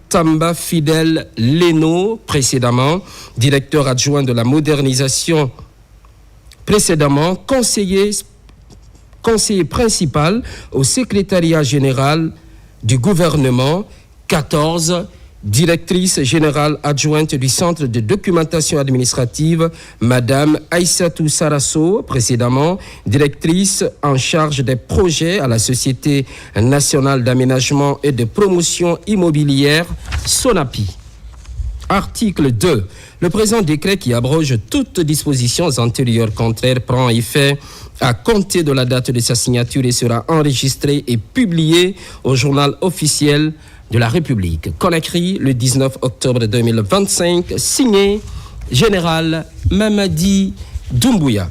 Speaker 1: Tamba Fidel Leno, précédemment, directeur adjoint de la modernisation, précédemment, conseiller principal au secrétariat général du gouvernement. 14, directrice générale adjointe du Centre de documentation administrative, Madame Aïssatou Sarasso, précédemment directrice en charge des projets à la Société nationale d'aménagement et de promotion immobilière, SONAPI. Article 2. Le présent décret qui abroge toutes dispositions antérieures contraires prend effet à compter de la date de sa signature et sera enregistré et publié au journal officiel de la République. Conakry, le 19 octobre 2025, signé Général Mamadi Doumbouya.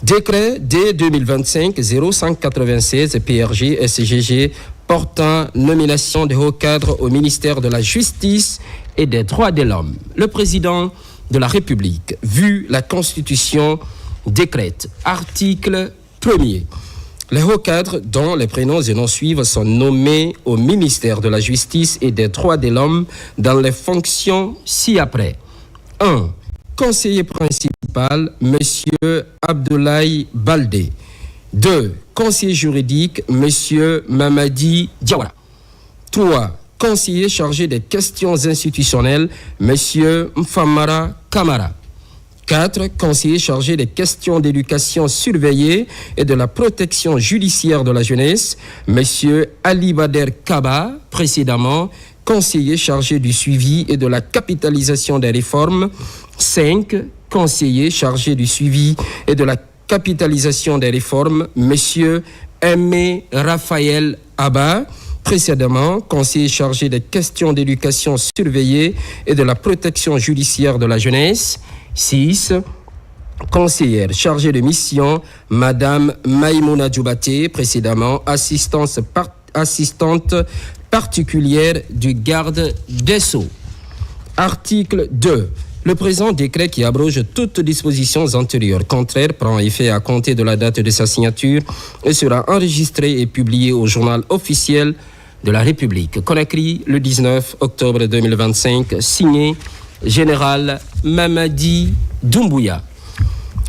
Speaker 1: Décret D 2025-0196 PRG SGG portant nomination de hauts cadres au ministère de la Justice et des Droits de l'Homme. Le président de la République, vu la Constitution, décrète. Article 1er. Les hauts cadres dont les prénoms et noms suivent sont nommés au ministère de la Justice et des Droits de l'Homme dans les fonctions ci-après. 1. Conseiller principal, M. Abdoulaye Baldé. 2. Conseiller juridique, M. Mamadi Diawara. 3. Conseiller chargé des questions institutionnelles, M. Mfamara Kamara. 4. Conseiller chargé des questions d'éducation surveillée et de la protection judiciaire de la jeunesse, M. Ali Bader Kaba, précédemment conseiller chargé du suivi et de la capitalisation des réformes. 5. Conseiller chargé du suivi et de la capitalisation des réformes, M. Aimé Raphaël Abba, précédemment conseiller chargé des questions d'éducation surveillée et de la protection judiciaire de la jeunesse. 6. Conseillère chargée de mission, Madame Maïmouna Djoubaté, précédemment assistante particulière du garde des Sceaux. Article 2. Le présent décret qui abroge toutes dispositions antérieures contraires prend effet à compter de la date de sa signature et sera enregistré et publié au journal officiel de la République. Conakry, le 19 octobre 2025, signé Général Mamadi Doumbouya.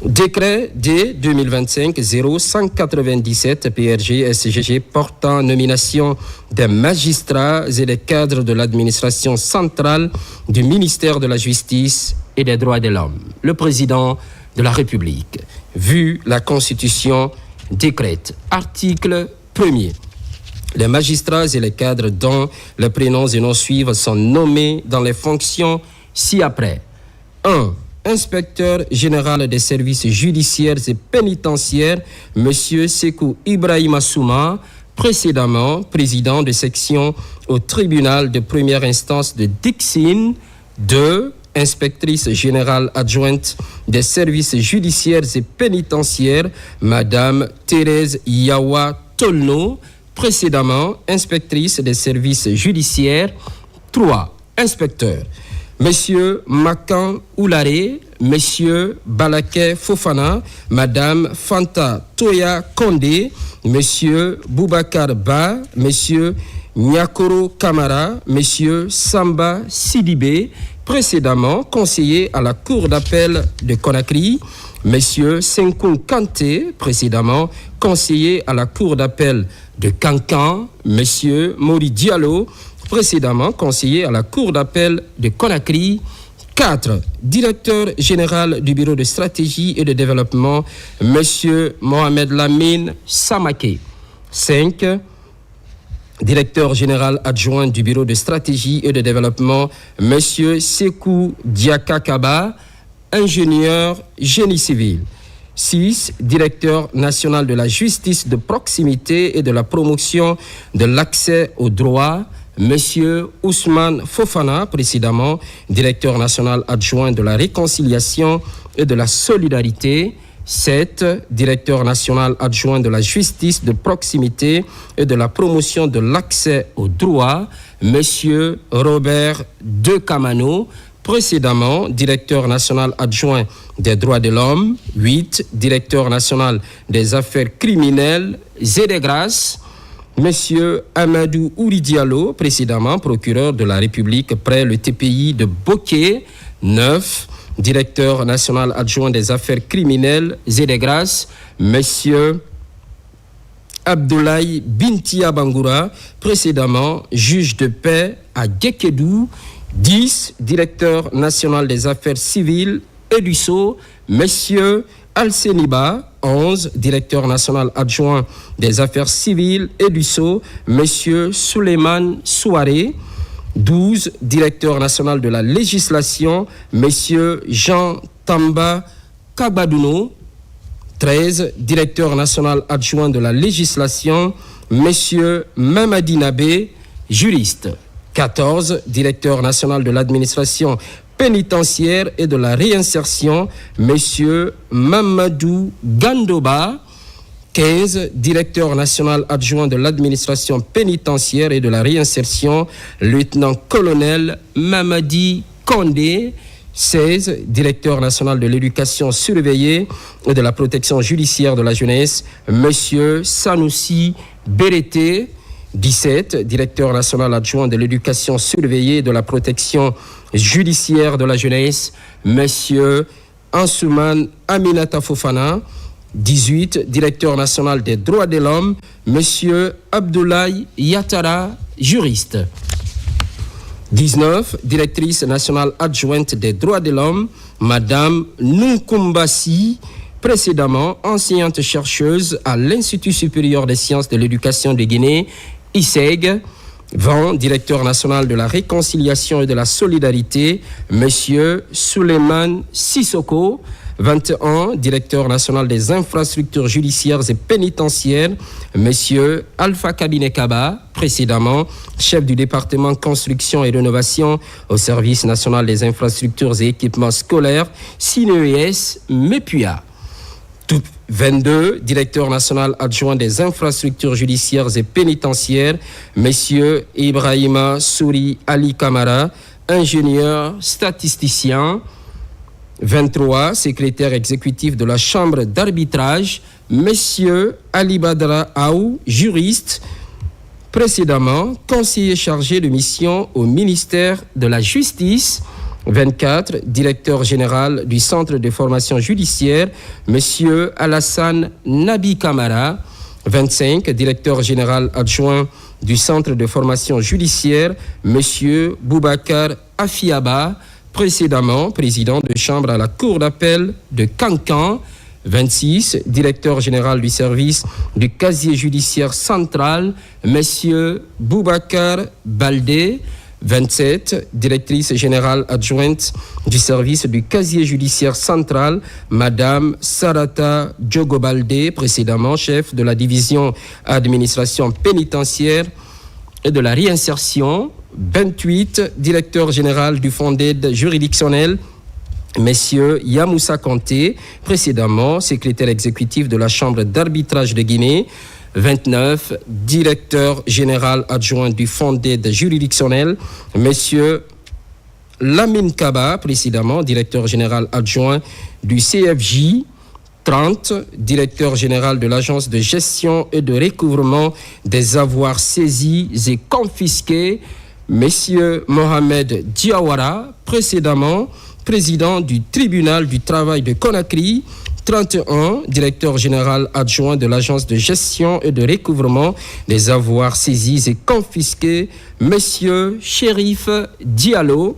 Speaker 1: Décret D 2025-0197 PRG SGG portant nomination des magistrats et des cadres de l'administration centrale du ministère de la Justice et des Droits de l'Homme. Le président de la République, vu la Constitution, décrète. Article 1er. Les magistrats et les cadres dont les prénoms et noms suivent sont nommés dans les fonctions ci-après. 1. Inspecteur général des services judiciaires et pénitentiaires, M. Sekou Ibrahima Souma, précédemment président de section au tribunal de première instance de Dixine. 2. Inspectrice générale adjointe des services judiciaires et pénitentiaires, Madame Thérèse Yawa Tolno, précédemment inspectrice des services judiciaires. 3. Inspecteur. Monsieur Makan Oulare, Monsieur Balaké Fofana, Madame Fanta Toya Kondé, Monsieur Boubacar Ba, Monsieur Nyakoro Kamara, Monsieur Samba Sidibé, précédemment conseiller à la Cour d'appel de Conakry, Monsieur Senkoun Kanté, précédemment conseiller à la Cour d'appel de Kankan, Monsieur Mori Diallo, précédemment conseiller à la Cour d'appel de Conakry. 4. Directeur général du Bureau de stratégie et de développement, M. Mohamed Lamine Samaké. 5. Directeur général adjoint du Bureau de stratégie et de développement, M. Sekou Diaka Kaba, ingénieur génie civil. 6. Directeur national de la justice de proximité et de la promotion de l'accès aux droits, Monsieur Ousmane Fofana, précédemment directeur national adjoint de la réconciliation et de la solidarité. 7. Directeur national adjoint de la justice de proximité et de la promotion de l'accès aux droits, Monsieur Robert De Camano, précédemment directeur national adjoint des droits de l'homme. 8, directeur national des affaires criminelles et des grâces. Monsieur Amadou Ouri Diallo, précédemment procureur de la République près le TPI de Bokeh. 9, directeur national adjoint des affaires criminelles et des grâces. Monsieur Abdoulaye Bintia Bangoura, précédemment juge de paix à Gekedou. 10, directeur national des affaires civiles et du Sceau, Monsieur Alseniba. 11, directeur national adjoint des affaires civiles et du Sceau, Monsieur Souleymane Souaré. 12, directeur national de la législation, Monsieur Jean Tamba Kabadouno. 13, directeur national adjoint de la législation, Monsieur Mamadi Nabé, juriste. 14, directeur national de l'administration pénitentiaire et de la réinsertion, Monsieur Mamadou Gandoba. 15, directeur national adjoint de l'administration pénitentiaire et de la réinsertion, lieutenant-colonel Mamadi Kondé. 16, directeur national de l'éducation surveillée et de la protection judiciaire de la jeunesse, Monsieur Sanoussi Bérété. 17, directeur national adjoint de l'éducation surveillée et de la protection judiciaire de la jeunesse, Monsieur Ansouman Aminata Fofana. 18, directeur national des droits de l'homme, Monsieur Abdoulaye Yatara, juriste. 19, directrice nationale adjointe des droits de l'homme, Madame Nunkumbasi, précédemment enseignante chercheuse à l'Institut supérieur des sciences de l'éducation de Guinée, ISEG. 20, directeur national de la réconciliation et de la solidarité, Monsieur Souleymane Sissoko. 21, directeur national des infrastructures judiciaires et pénitentiaires, Monsieur Alpha Kabine Kaba, précédemment chef du département construction et rénovation au service national des infrastructures et équipements scolaires, SINES MEPUA. 22, directeur national adjoint des infrastructures judiciaires et pénitentiaires, Monsieur Ibrahima Souri Ali Kamara, ingénieur statisticien. 23, secrétaire exécutif de la Chambre d'arbitrage, Monsieur Ali Badra Aou, juriste, précédemment conseiller chargé de mission au ministère de la Justice. 24, directeur général du Centre de formation judiciaire, Monsieur Alassane Nabi Kamara. 25, directeur général adjoint du Centre de formation judiciaire, Monsieur Boubacar Afiaba, précédemment président de chambre à la Cour d'appel de Kankan. 26, directeur général du service du casier judiciaire central, Monsieur Boubacar Baldé. 27, directrice générale adjointe du service du casier judiciaire central, Madame Sarata Djogobaldé, précédemment chef de la division administration pénitentiaire et de la réinsertion. 28, directeur général du fonds d'aide juridictionnelle, Messieurs Yamoussa Kanté, précédemment secrétaire exécutif de la Chambre d'arbitrage de Guinée. 29, directeur général adjoint du fonds d'aide juridictionnelle, Monsieur Lamine Kaba, précédemment directeur général adjoint du CFJ. 30, directeur général de l'Agence de gestion et de recouvrement des avoirs saisis et confisqués, Monsieur Mohamed Diawara, précédemment président du tribunal du travail de Conakry. 31, directeur général adjoint de l'Agence de gestion et de recouvrement des avoirs saisis et confisqués, Monsieur Chérif Diallo.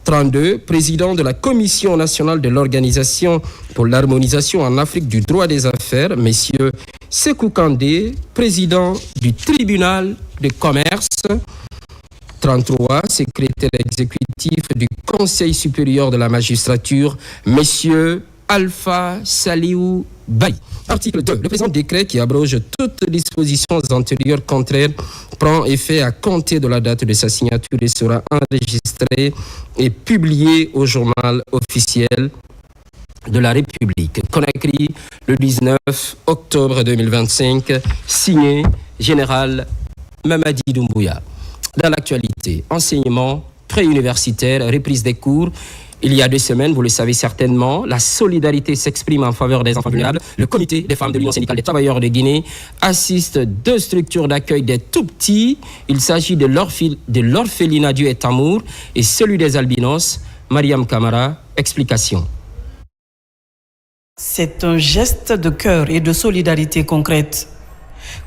Speaker 1: 32, président de la Commission nationale de l'Organisation pour l'harmonisation en Afrique du droit des affaires, Monsieur Sékou Kandé, président du tribunal de commerce. 33, secrétaire exécutif du Conseil supérieur de la magistrature, Monsieur Alpha Saliou Baye. Article 2. Le présent décret qui abroge toutes dispositions antérieures contraires prend effet à compter de la date de sa signature et sera enregistré et publié au journal officiel de la République. Conakry, le 19 octobre 2025, signé Général Mamadi Doumbouya. Dans l'actualité, enseignement privé. préuniversitaires, reprise des cours. Il y a 2 semaines, vous le savez certainement, la solidarité s'exprime en faveur des enfants vulnérables. Le comité des femmes de l'Union syndicale des travailleurs de Guinée assiste 2 structures d'accueil des tout-petits. Il s'agit de l'orphelinat Dieu et Amour et celui des albinos. Mariam Kamara, explication.
Speaker 4: C'est un geste de cœur et de solidarité concrète.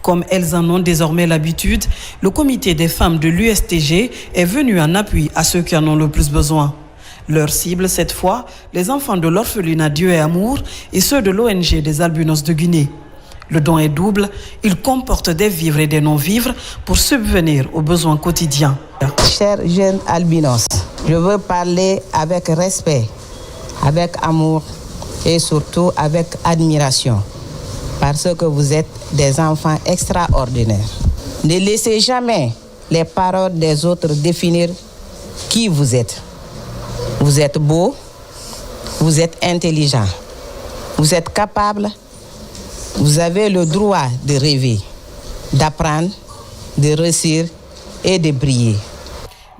Speaker 4: Comme elles en ont désormais l'habitude, le comité des femmes de l'USTG est venu en appui à ceux qui en ont le plus besoin. Leur cible, cette fois, les enfants de l'orphelinat Dieu et Amour et ceux de l'ONG des albinos de Guinée. Le don est double, il comporte des vivres et des non-vivres pour subvenir aux besoins quotidiens.
Speaker 5: Chers jeunes albinos, je veux parler avec respect, avec amour et surtout avec admiration, parce que vous êtes des enfants extraordinaires. Ne laissez jamais les paroles des autres définir qui vous êtes. Vous êtes beau, vous êtes intelligent, vous êtes capable, vous avez le droit de rêver, d'apprendre, de réussir et de briller.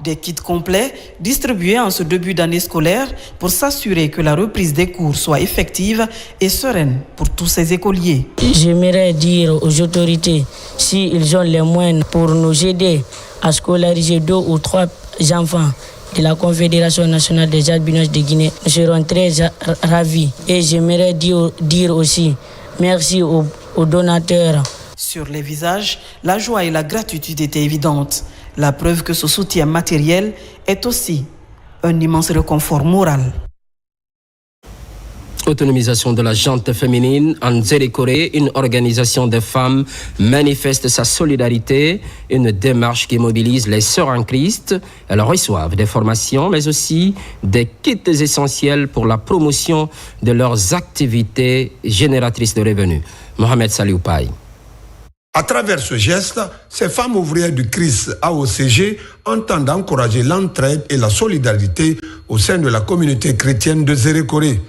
Speaker 4: Des kits complets distribués en ce début d'année scolaire pour s'assurer que la reprise des cours soit effective et sereine pour tous ces écoliers.
Speaker 8: J'aimerais dire aux autorités, s'ils ont les moyens pour nous aider à scolariser 2 ou 3 enfants de la Confédération nationale des albinos de Guinée, nous serons très ravis. Et j'aimerais dire aussi merci aux donateurs.
Speaker 4: Sur les visages, la joie et la gratitude étaient évidentes. La preuve que ce soutien matériel est aussi un immense réconfort moral.
Speaker 1: Autonomisation de la gente féminine en Zérékoré, une organisation de femmes manifeste sa solidarité, une démarche qui mobilise les sœurs en Christ. Elles reçoivent des formations, mais aussi des kits essentiels pour la promotion de leurs activités génératrices de revenus. Mohamed Salioupaï.
Speaker 19: À travers ce geste, ces femmes ouvrières du Christ AOCG entendent encourager l'entraide et la solidarité au sein de la communauté chrétienne de Zérékoré.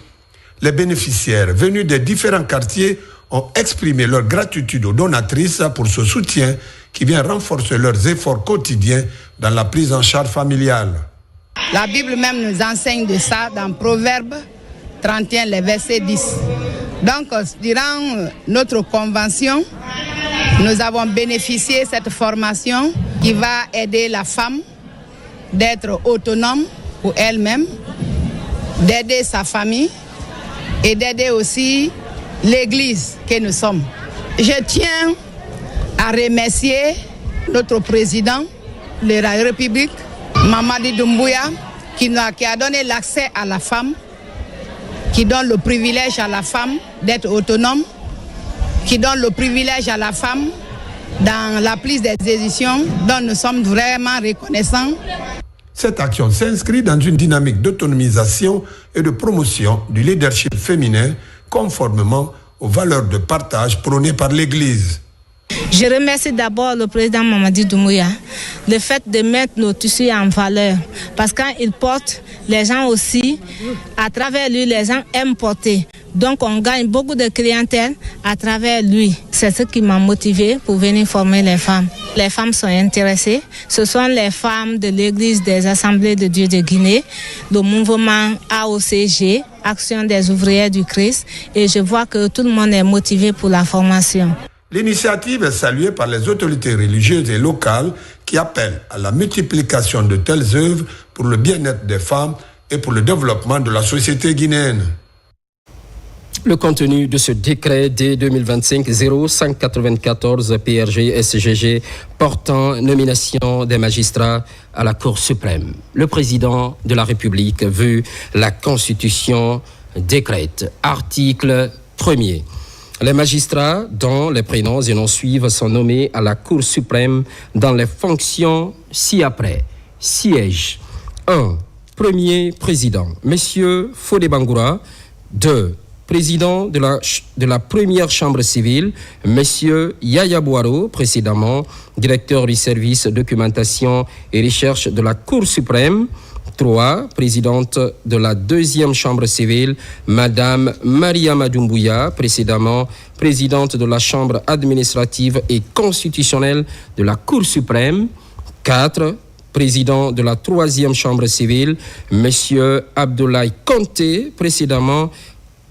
Speaker 19: Les bénéficiaires venus des différents quartiers ont exprimé leur gratitude aux donatrices pour ce soutien qui vient renforcer leurs efforts quotidiens dans la prise en charge familiale.
Speaker 5: La Bible même nous enseigne de ça dans Proverbe 31, le verset 10. Donc, durant notre convention, nous avons bénéficié de cette formation qui va aider la femme d'être autonome pour elle-même, d'aider sa famille et d'aider aussi l'Église que nous sommes. Je tiens à remercier notre président de la République, Mamadi Doumbouya, qui a donné l'accès à la femme, qui donne le privilège à la femme d'être autonome, qui donne le privilège à la femme dans la prise des décisions, dont nous sommes vraiment reconnaissants.
Speaker 19: Cette action s'inscrit dans une dynamique d'autonomisation et de promotion du leadership féminin conformément aux valeurs de partage prônées par l'Église.
Speaker 8: Je remercie d'abord le président Mamadi Doumbouya, le fait de mettre nos tissus en valeur. Parce que quand il porte, les gens aussi, à travers lui, les gens aiment porter. Donc on gagne beaucoup de clientèle à travers lui. C'est ce qui m'a motivé pour venir former les femmes. Les femmes sont intéressées. Ce sont les femmes de l'Église des Assemblées de Dieu de Guinée, le mouvement AOCG, Action des ouvrières du Christ. Et je vois que tout le monde est motivé pour la formation.
Speaker 19: L'initiative est saluée par les autorités religieuses et locales qui appellent à la multiplication de telles œuvres pour le bien-être des femmes et pour le développement de la société guinéenne.
Speaker 1: Le contenu de ce décret dès 2025-0594 PRG-SGG portant nomination des magistrats à la Cour suprême. Le président de la République veut la Constitution décrète. Article 1er. Les magistrats dont les prénoms et noms suivent sont nommés à la Cour suprême dans les fonctions ci-après. Siège 1. Premier président, Monsieur Fodé Bangoura. 2. Président de la première chambre civile, Monsieur Yaya Boiro, précédemment directeur du service documentation et recherche de la Cour suprême. 3. Présidente de la deuxième chambre civile, Madame Mariama Doumbouya, précédemment présidente de la chambre administrative et constitutionnelle de la Cour suprême. 4. président de la 3e chambre civile, Monsieur Abdoulaye Conté, précédemment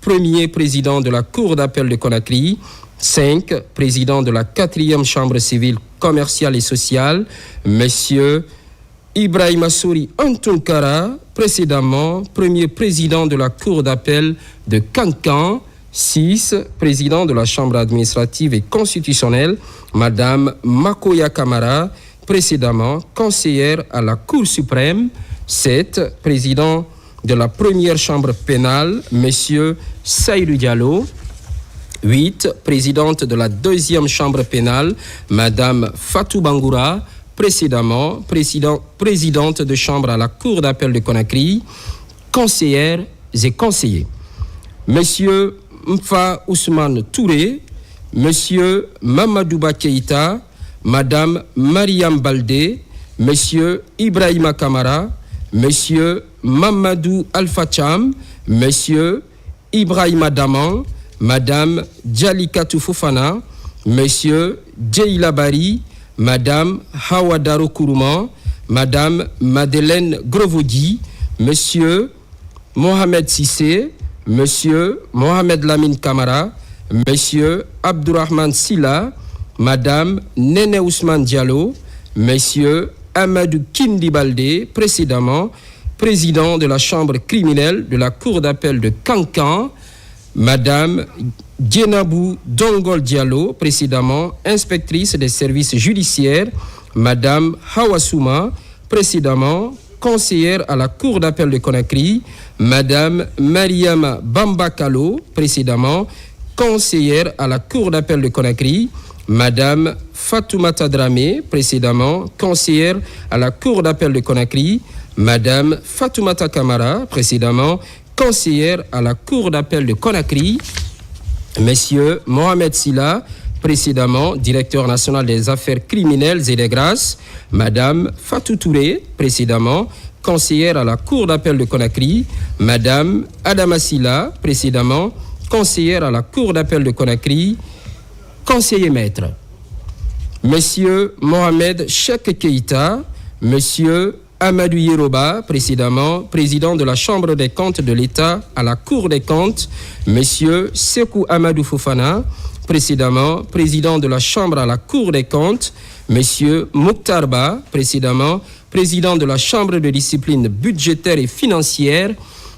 Speaker 1: premier président de la Cour d'appel de Conakry. 5. Président de la 4e chambre civile commerciale et sociale, Monsieur Ibrahima Souri Antunkara, précédemment premier président de la Cour d'appel de Kankan. 6. Président de la Chambre administrative et constitutionnelle, Madame Makoya Kamara, précédemment conseillère à la Cour suprême. 7. Président de la première chambre pénale, Monsieur Saïdou Diallo. 8. Présidente de la 2e chambre pénale, Madame Fatou Bangoura, précédemment présidente de chambre à la Cour d'appel de Conakry, conseillères et conseillers. Monsieur Mfa Ousmane Touré, Monsieur Mamadouba Keïta, Madame Mariam Baldé, Monsieur Ibrahima Kamara, Monsieur Mamadou Alpha Cham, Monsieur Ibrahima Daman, Madame Djalikatou Fofana, Monsieur Djeila Bari, Madame Hawadaro Kourouman, Madame Madeleine Grovodi, Monsieur Mohamed Sissé, Monsieur Mohamed Lamine Kamara, Monsieur Abdourahman Silla, Madame Nene Ousmane Diallo, Monsieur Amadou Kindi Baldé, précédemment président de la chambre criminelle de la Cour d'appel de Kankan, Madame Djenabou Dongol Diallo, précédemment inspectrice des services judiciaires, Madame Hawasouma, précédemment conseillère à la Cour d'appel de Conakry, Madame Mariama Bambakalo, précédemment conseillère à la Cour d'appel de Conakry, Madame Fatoumata Dramé, précédemment conseillère à la Cour d'appel de Conakry, Madame Fatoumata Kamara, précédemment conseillère à la Cour d'appel de Conakry, Monsieur Mohamed Silla, précédemment directeur national des affaires criminelles et des grâces, Madame Fatou Touré, précédemment conseillère à la Cour d'appel de Conakry, Madame Adama Silla, précédemment conseillère à la Cour d'appel de Conakry, conseiller maître, Monsieur Mohamed Cheikh Keïta, Monsieur Amadou Yeroba, précédemment président de la Chambre des comptes de l'État à la Cour des comptes, Monsieur Sekou Amadou Fofana, précédemment président de la Chambre à la Cour des comptes, Monsieur Mouktarba, précédemment président de la Chambre de discipline budgétaire et financière,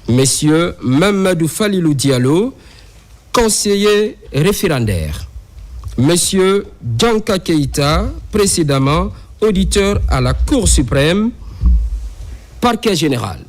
Speaker 1: Monsieur Mamadou Falilou Diallo, conseiller référendaire, Monsieur Djanka Keïta, précédemment auditeur à la Cour suprême, parquet général,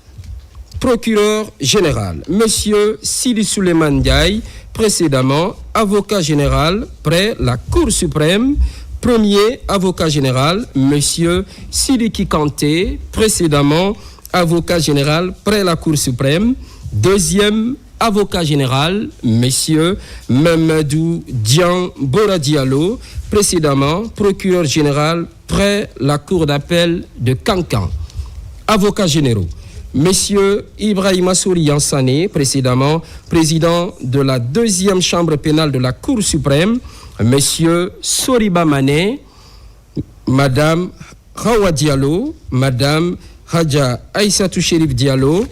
Speaker 1: procureur général, Monsieur Sidi Souleymane Ndiaye, précédemment avocat général près la Cour suprême, premier avocat général, Monsieur Sidiki Kanté, précédemment avocat général près la Cour suprême, deuxième avocat général, Monsieur Mamadou Dian Bora Diallo, précédemment procureur général près la Cour d'appel de Kankan. Avocats généraux, Monsieur Ibrahima Souri Yansane, précédemment président de la 2e chambre pénale de la Cour suprême, Monsieur Soriba Mané, Madame Hawa Diallo, Madame Hadja Aïssatou Chérif Diallo,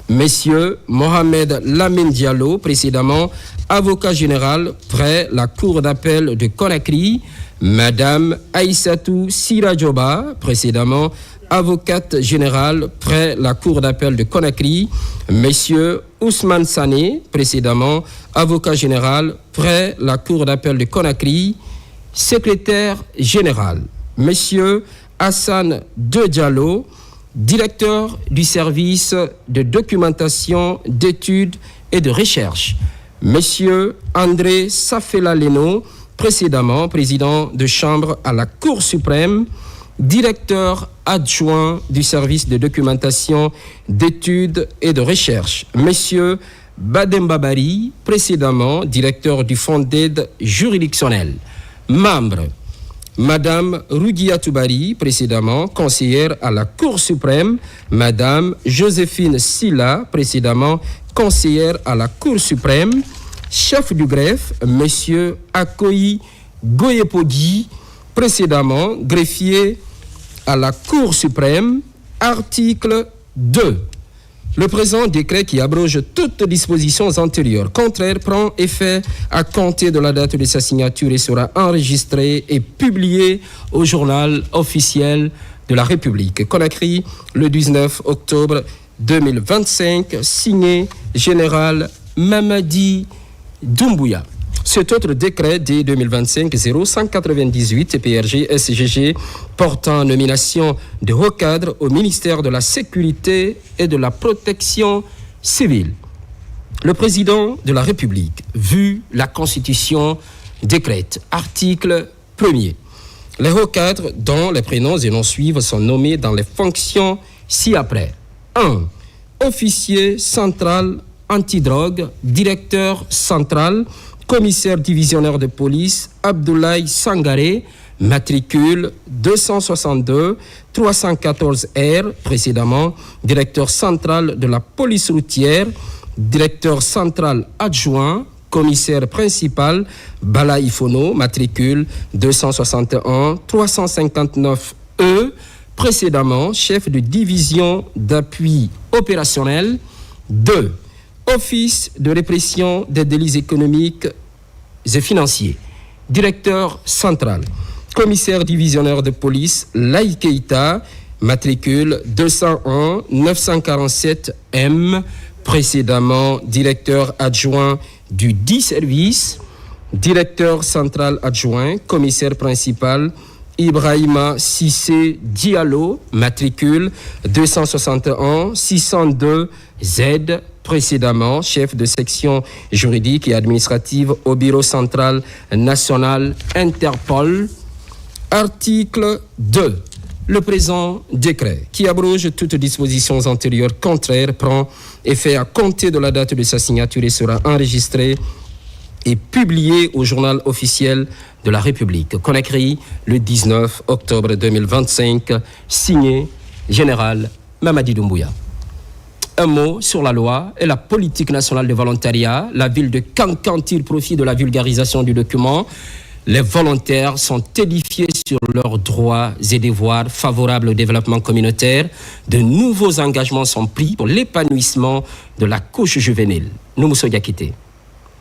Speaker 1: Monsieur Mohamed Lamine Diallo, précédemment avocat général près la Cour d'appel de Conakry, Madame Aïssatou Siradjoba, précédemment avocate générale près la Cour d'appel de Conakry, Monsieur Ousmane Sané, précédemment avocat général près la Cour d'appel de Conakry, secrétaire général, Monsieur Hassan De Diallo, directeur du service de documentation, d'études et de recherche, Monsieur André Safela Leno, précédemment président de chambre à la Cour suprême, directeur adjoint du service de documentation, d'études et de recherche, Monsieur Bademba Bari, précédemment directeur du Fonds d'aide juridictionnelle. Membres, Madame Roudia Toubari, précédemment conseillère à la Cour suprême, Madame Joséphine Silla, précédemment conseillère à la Cour suprême, chef du greffe, Monsieur Akoyi Goyepodi, précédemment greffier à la Cour suprême. Article 2. Le présent décret qui abroge toutes dispositions antérieures contraires prend effet à compter de la date de sa signature et sera enregistré et publié au journal officiel de la République. Conakry, le 19 octobre 2025, signé Général Mamadi Doumbouya. Cet autre décret dès 2025-0198 PRG SGG portant nomination de hauts cadres au ministère de la Sécurité et de la Protection civile. Le président de la République, vu la Constitution, décrète, article 1er. Les hauts cadres dont les prénoms et noms suivent sont nommés dans les fonctions ci-après. 1. Officier central antidrogue, directeur central, commissaire divisionnaire de police, Abdoulaye Sangaré, matricule 262-314R, précédemment directeur central de la police routière, directeur central adjoint, commissaire principal, Bala Ifono, matricule 261-359E, précédemment chef de division d'appui opérationnel. 2. Office de répression des délits économiques et financiers. Directeur central. Commissaire divisionnaire de police, Laï Keïta, matricule 201-947M, précédemment directeur adjoint du 10 service. Directeur central adjoint, commissaire principal, Ibrahima Sissé Diallo, matricule 261-602Z, précédemment chef de section juridique et administrative au Bureau central national Interpol. Article 2. Le présent décret, qui abroge toutes dispositions antérieures contraires, prend effet à compter de la date de sa signature et sera enregistré et publié au journal officiel de la République. Conakry, le 19 octobre 2025, signé Général Mamadi Doumbouya. Un mot sur la loi et la politique nationale de volontariat. La ville de Kankan tire profit de la vulgarisation du document. Les volontaires sont édifiés sur leurs droits et devoirs favorables au développement communautaire. De nouveaux engagements sont pris pour l'épanouissement de la couche juvénile. Noumousso Diakité.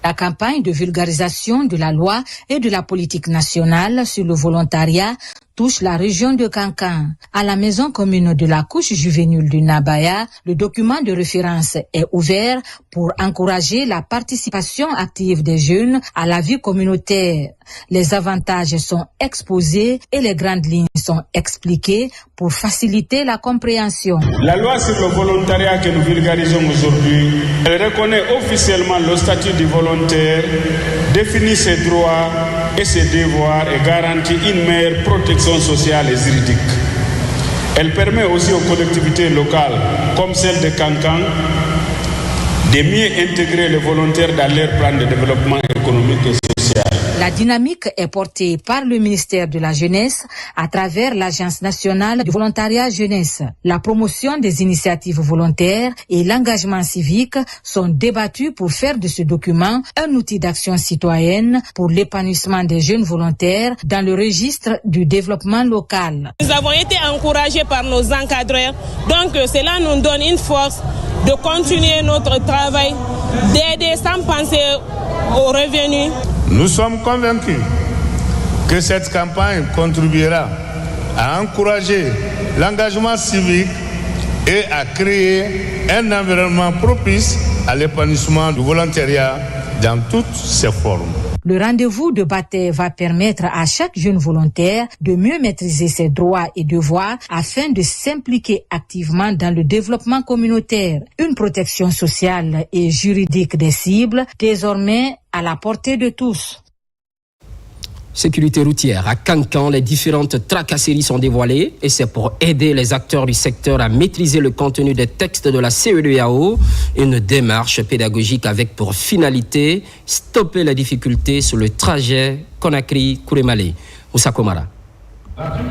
Speaker 3: La campagne de vulgarisation de la loi et de la politique nationale sur le volontariat touche la région de Kankan. À la maison commune de la couche juvénile du Nabaya, le document de référence est ouvert pour encourager la participation active des jeunes à la vie communautaire. Les avantages sont exposés et les grandes lignes sont expliquées pour faciliter la compréhension.
Speaker 11: La loi sur le volontariat que nous vulgarisons aujourd'hui, elle reconnaît officiellement le statut du volontaire, définit ses droits et ses devoirs et garantit une meilleure protection sociale et juridique. Elle permet aussi aux collectivités locales, comme celle de Kankan, de mieux intégrer les volontaires dans leur plan de développement économique et social.
Speaker 3: La dynamique est portée par le ministère de la Jeunesse à travers l'Agence nationale du volontariat jeunesse. La promotion des initiatives volontaires et l'engagement civique sont débattus pour faire de ce document un outil d'action citoyenne pour l'épanouissement des jeunes volontaires dans le registre du développement local.
Speaker 10: Nous avons été encouragés par nos encadreurs, donc cela nous donne une force de continuer notre travail, d'aider sans penser aux revenus.
Speaker 11: Nous sommes convaincus que cette campagne contribuera à encourager l'engagement civique et à créer un environnement propice à l'épanouissement du volontariat dans toutes ses formes.
Speaker 3: Le rendez-vous de bataille va permettre à chaque jeune volontaire de mieux maîtriser ses droits et devoirs afin de s'impliquer activement dans le développement communautaire. Une protection sociale et juridique des cibles, désormais à la portée de tous.
Speaker 1: Sécurité routière. À Kankan, les différentes tracasseries sont dévoilées et c'est pour aider les acteurs du secteur à maîtriser le contenu des textes de la CEDEAO. Une démarche pédagogique avec pour finalité stopper les difficultés sur le trajet Conakry-Kourémalé. Moussa Komara.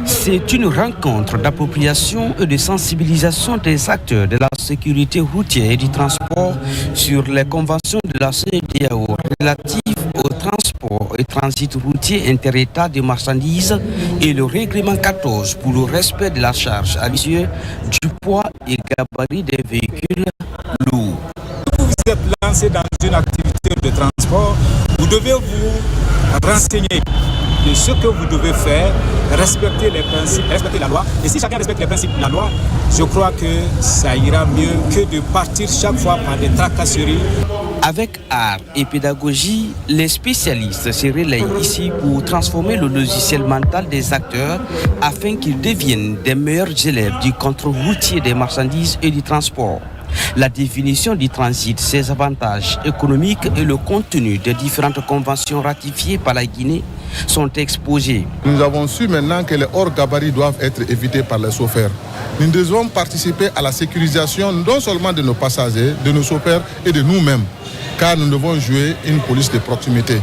Speaker 20: C'est une rencontre d'appropriation et de sensibilisation des acteurs de la sécurité routière et du transport sur les conventions de la CEDEAO relatives au transport transport et transit routier inter-État de marchandises et le règlement 14 pour le respect de la charge à l'issue du poids et gabarit des véhicules lourds.
Speaker 2: Vous êtes lancé dans une activité de transport, vous devez vous renseigner de ce que vous devez faire, respecter les principes, respecter la loi. Et si chacun respecte les principes de la loi, je crois que ça ira mieux que de partir chaque fois par des tracasseries.
Speaker 20: Avec art et pédagogie, les spécialistes se relayent ici pour transformer le logiciel mental des acteurs afin qu'ils deviennent des meilleurs élèves du contrôle routier des marchandises et du transport. La définition du transit, ses avantages économiques et le contenu des différentes conventions ratifiées par la Guinée sont exposés.
Speaker 22: Nous avons su maintenant que les hors-gabarits doivent être évités par les chauffeurs. Nous devons participer à la sécurisation non seulement de nos passagers, de nos chauffeurs et de nous-mêmes, car nous devons jouer une police de proximité.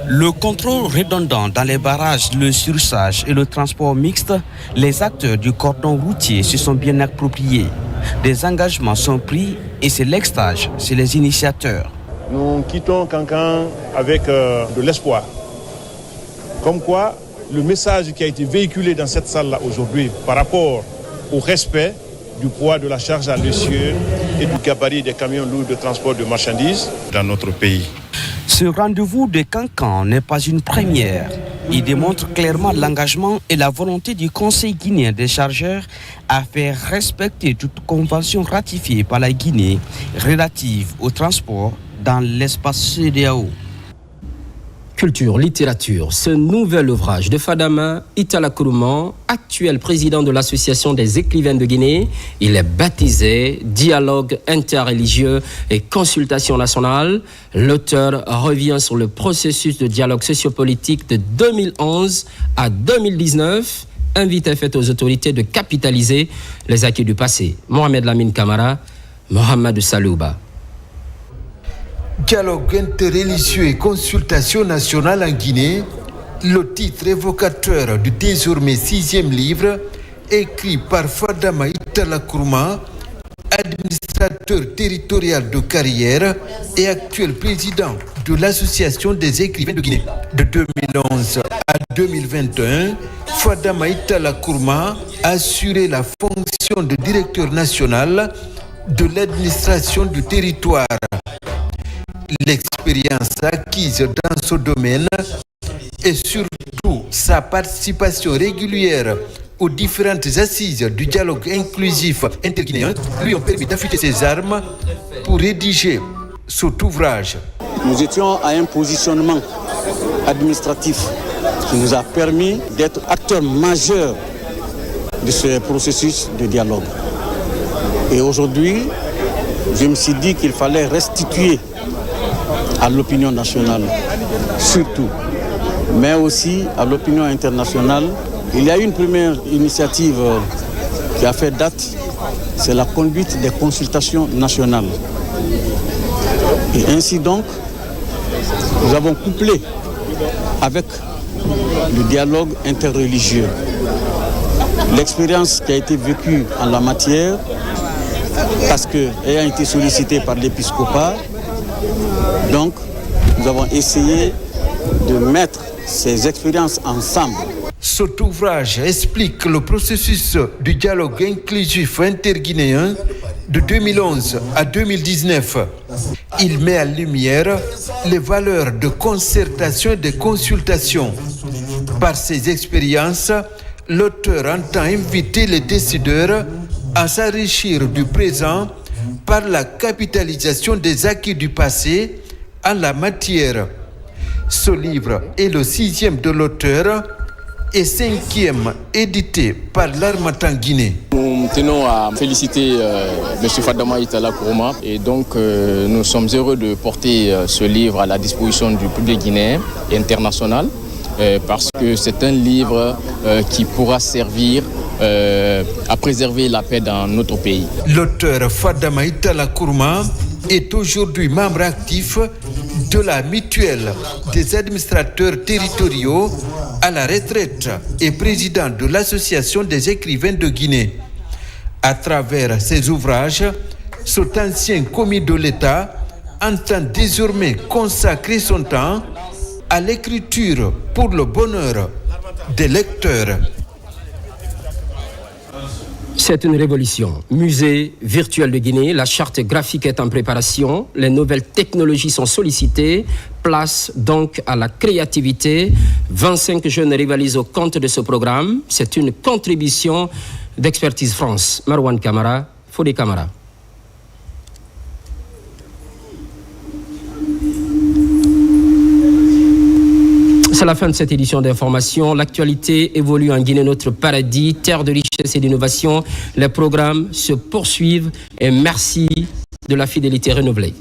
Speaker 20: Le contrôle redondant dans les barrages, le surcharge et le transport mixte, les acteurs du cordon routier se sont bien appropriés. Des engagements sont pris et c'est l'extage, c'est les initiateurs.
Speaker 23: Nous quittons Cancan avec de l'espoir. Comme quoi, le message qui a été véhiculé dans cette salle-là aujourd'hui par rapport au respect du poids de la charge à l'essieu et du gabarit des camions lourds de transport de marchandises dans notre pays.
Speaker 20: Ce rendez-vous de Cancan n'est pas une première. Il démontre clairement l'engagement et la volonté du Conseil guinéen des chargeurs à faire respecter toute convention ratifiée par la Guinée relative au transport dans l'espace CEDEAO.
Speaker 1: Culture, littérature, ce nouvel ouvrage de Fadama Itala Kourouman, actuel président de l'Association des écrivains de Guinée, il est baptisé Dialogue interreligieux et consultation nationale. L'auteur revient sur le processus de dialogue sociopolitique de 2011 à 2019, invite fait aux autorités de capitaliser les acquis du passé. Mohamed Lamine Kamara, Mohamed Salouba.
Speaker 24: Dialogue interreligieux et consultation nationale en Guinée, le titre évocateur du désormais 6e livre, écrit par Fadama Itala Kourouman, administrateur territorial de carrière et actuel président de l'Association des écrivains de Guinée. De 2011 à 2021, Fadama Itala Kourouman a assuré la fonction de directeur national de l'administration du territoire. L'expérience acquise dans ce domaine et surtout sa participation régulière aux différentes assises du dialogue inclusif interguinéen lui ont permis d'affûter ses armes pour rédiger cet ouvrage.
Speaker 25: Nous étions à un positionnement administratif qui nous a permis d'être acteurs majeurs de ce processus de dialogue. Et aujourd'hui, je me suis dit qu'il fallait restituer à l'opinion nationale, surtout, mais aussi à l'opinion internationale. Il y a une première initiative qui a fait date, c'est la conduite des consultations nationales. Et ainsi donc, nous avons couplé avec le dialogue interreligieux. L'expérience qui a été vécue en la matière, parce qu'ayant été sollicité par l'épiscopat, donc, nous avons essayé de mettre ces expériences ensemble.
Speaker 24: Cet ouvrage explique le processus du dialogue inclusif interguinéen de 2011 à 2019. Il met en lumière les valeurs de concertation et de consultation. Par ces expériences, l'auteur entend inviter les décideurs à s'enrichir du présent par la capitalisation des acquis du passé en la matière. Ce livre est le 6e de l'auteur et 5e édité par l'Harmattan Guinée.
Speaker 26: Nous tenons à féliciter M. Fadama Itala Kourouman et donc nous sommes heureux de porter ce livre à la disposition du public guinéen et international parce que c'est un livre qui pourra servir à préserver la paix dans notre pays.
Speaker 24: L'auteur Fadama Itala Kourouman est aujourd'hui membre actif de la mutuelle des administrateurs territoriaux à la retraite et président de l'Association des écrivains de Guinée. À travers ses ouvrages, cet ancien commis de l'État entend désormais consacrer son temps à l'écriture pour le bonheur des lecteurs.
Speaker 1: C'est une révolution. Musée virtuel de Guinée, la charte graphique est en préparation, les nouvelles technologies sont sollicitées, place donc à la créativité. 25 jeunes rivalisent au compte de ce programme. C'est une contribution d'Expertise France. Marwan Camara, Fodé Camara. C'est la fin de cette édition d'information. L'actualité évolue en Guinée, notre paradis, terre de richesse et d'innovation. Les programmes se poursuivent et merci de la fidélité renouvelée.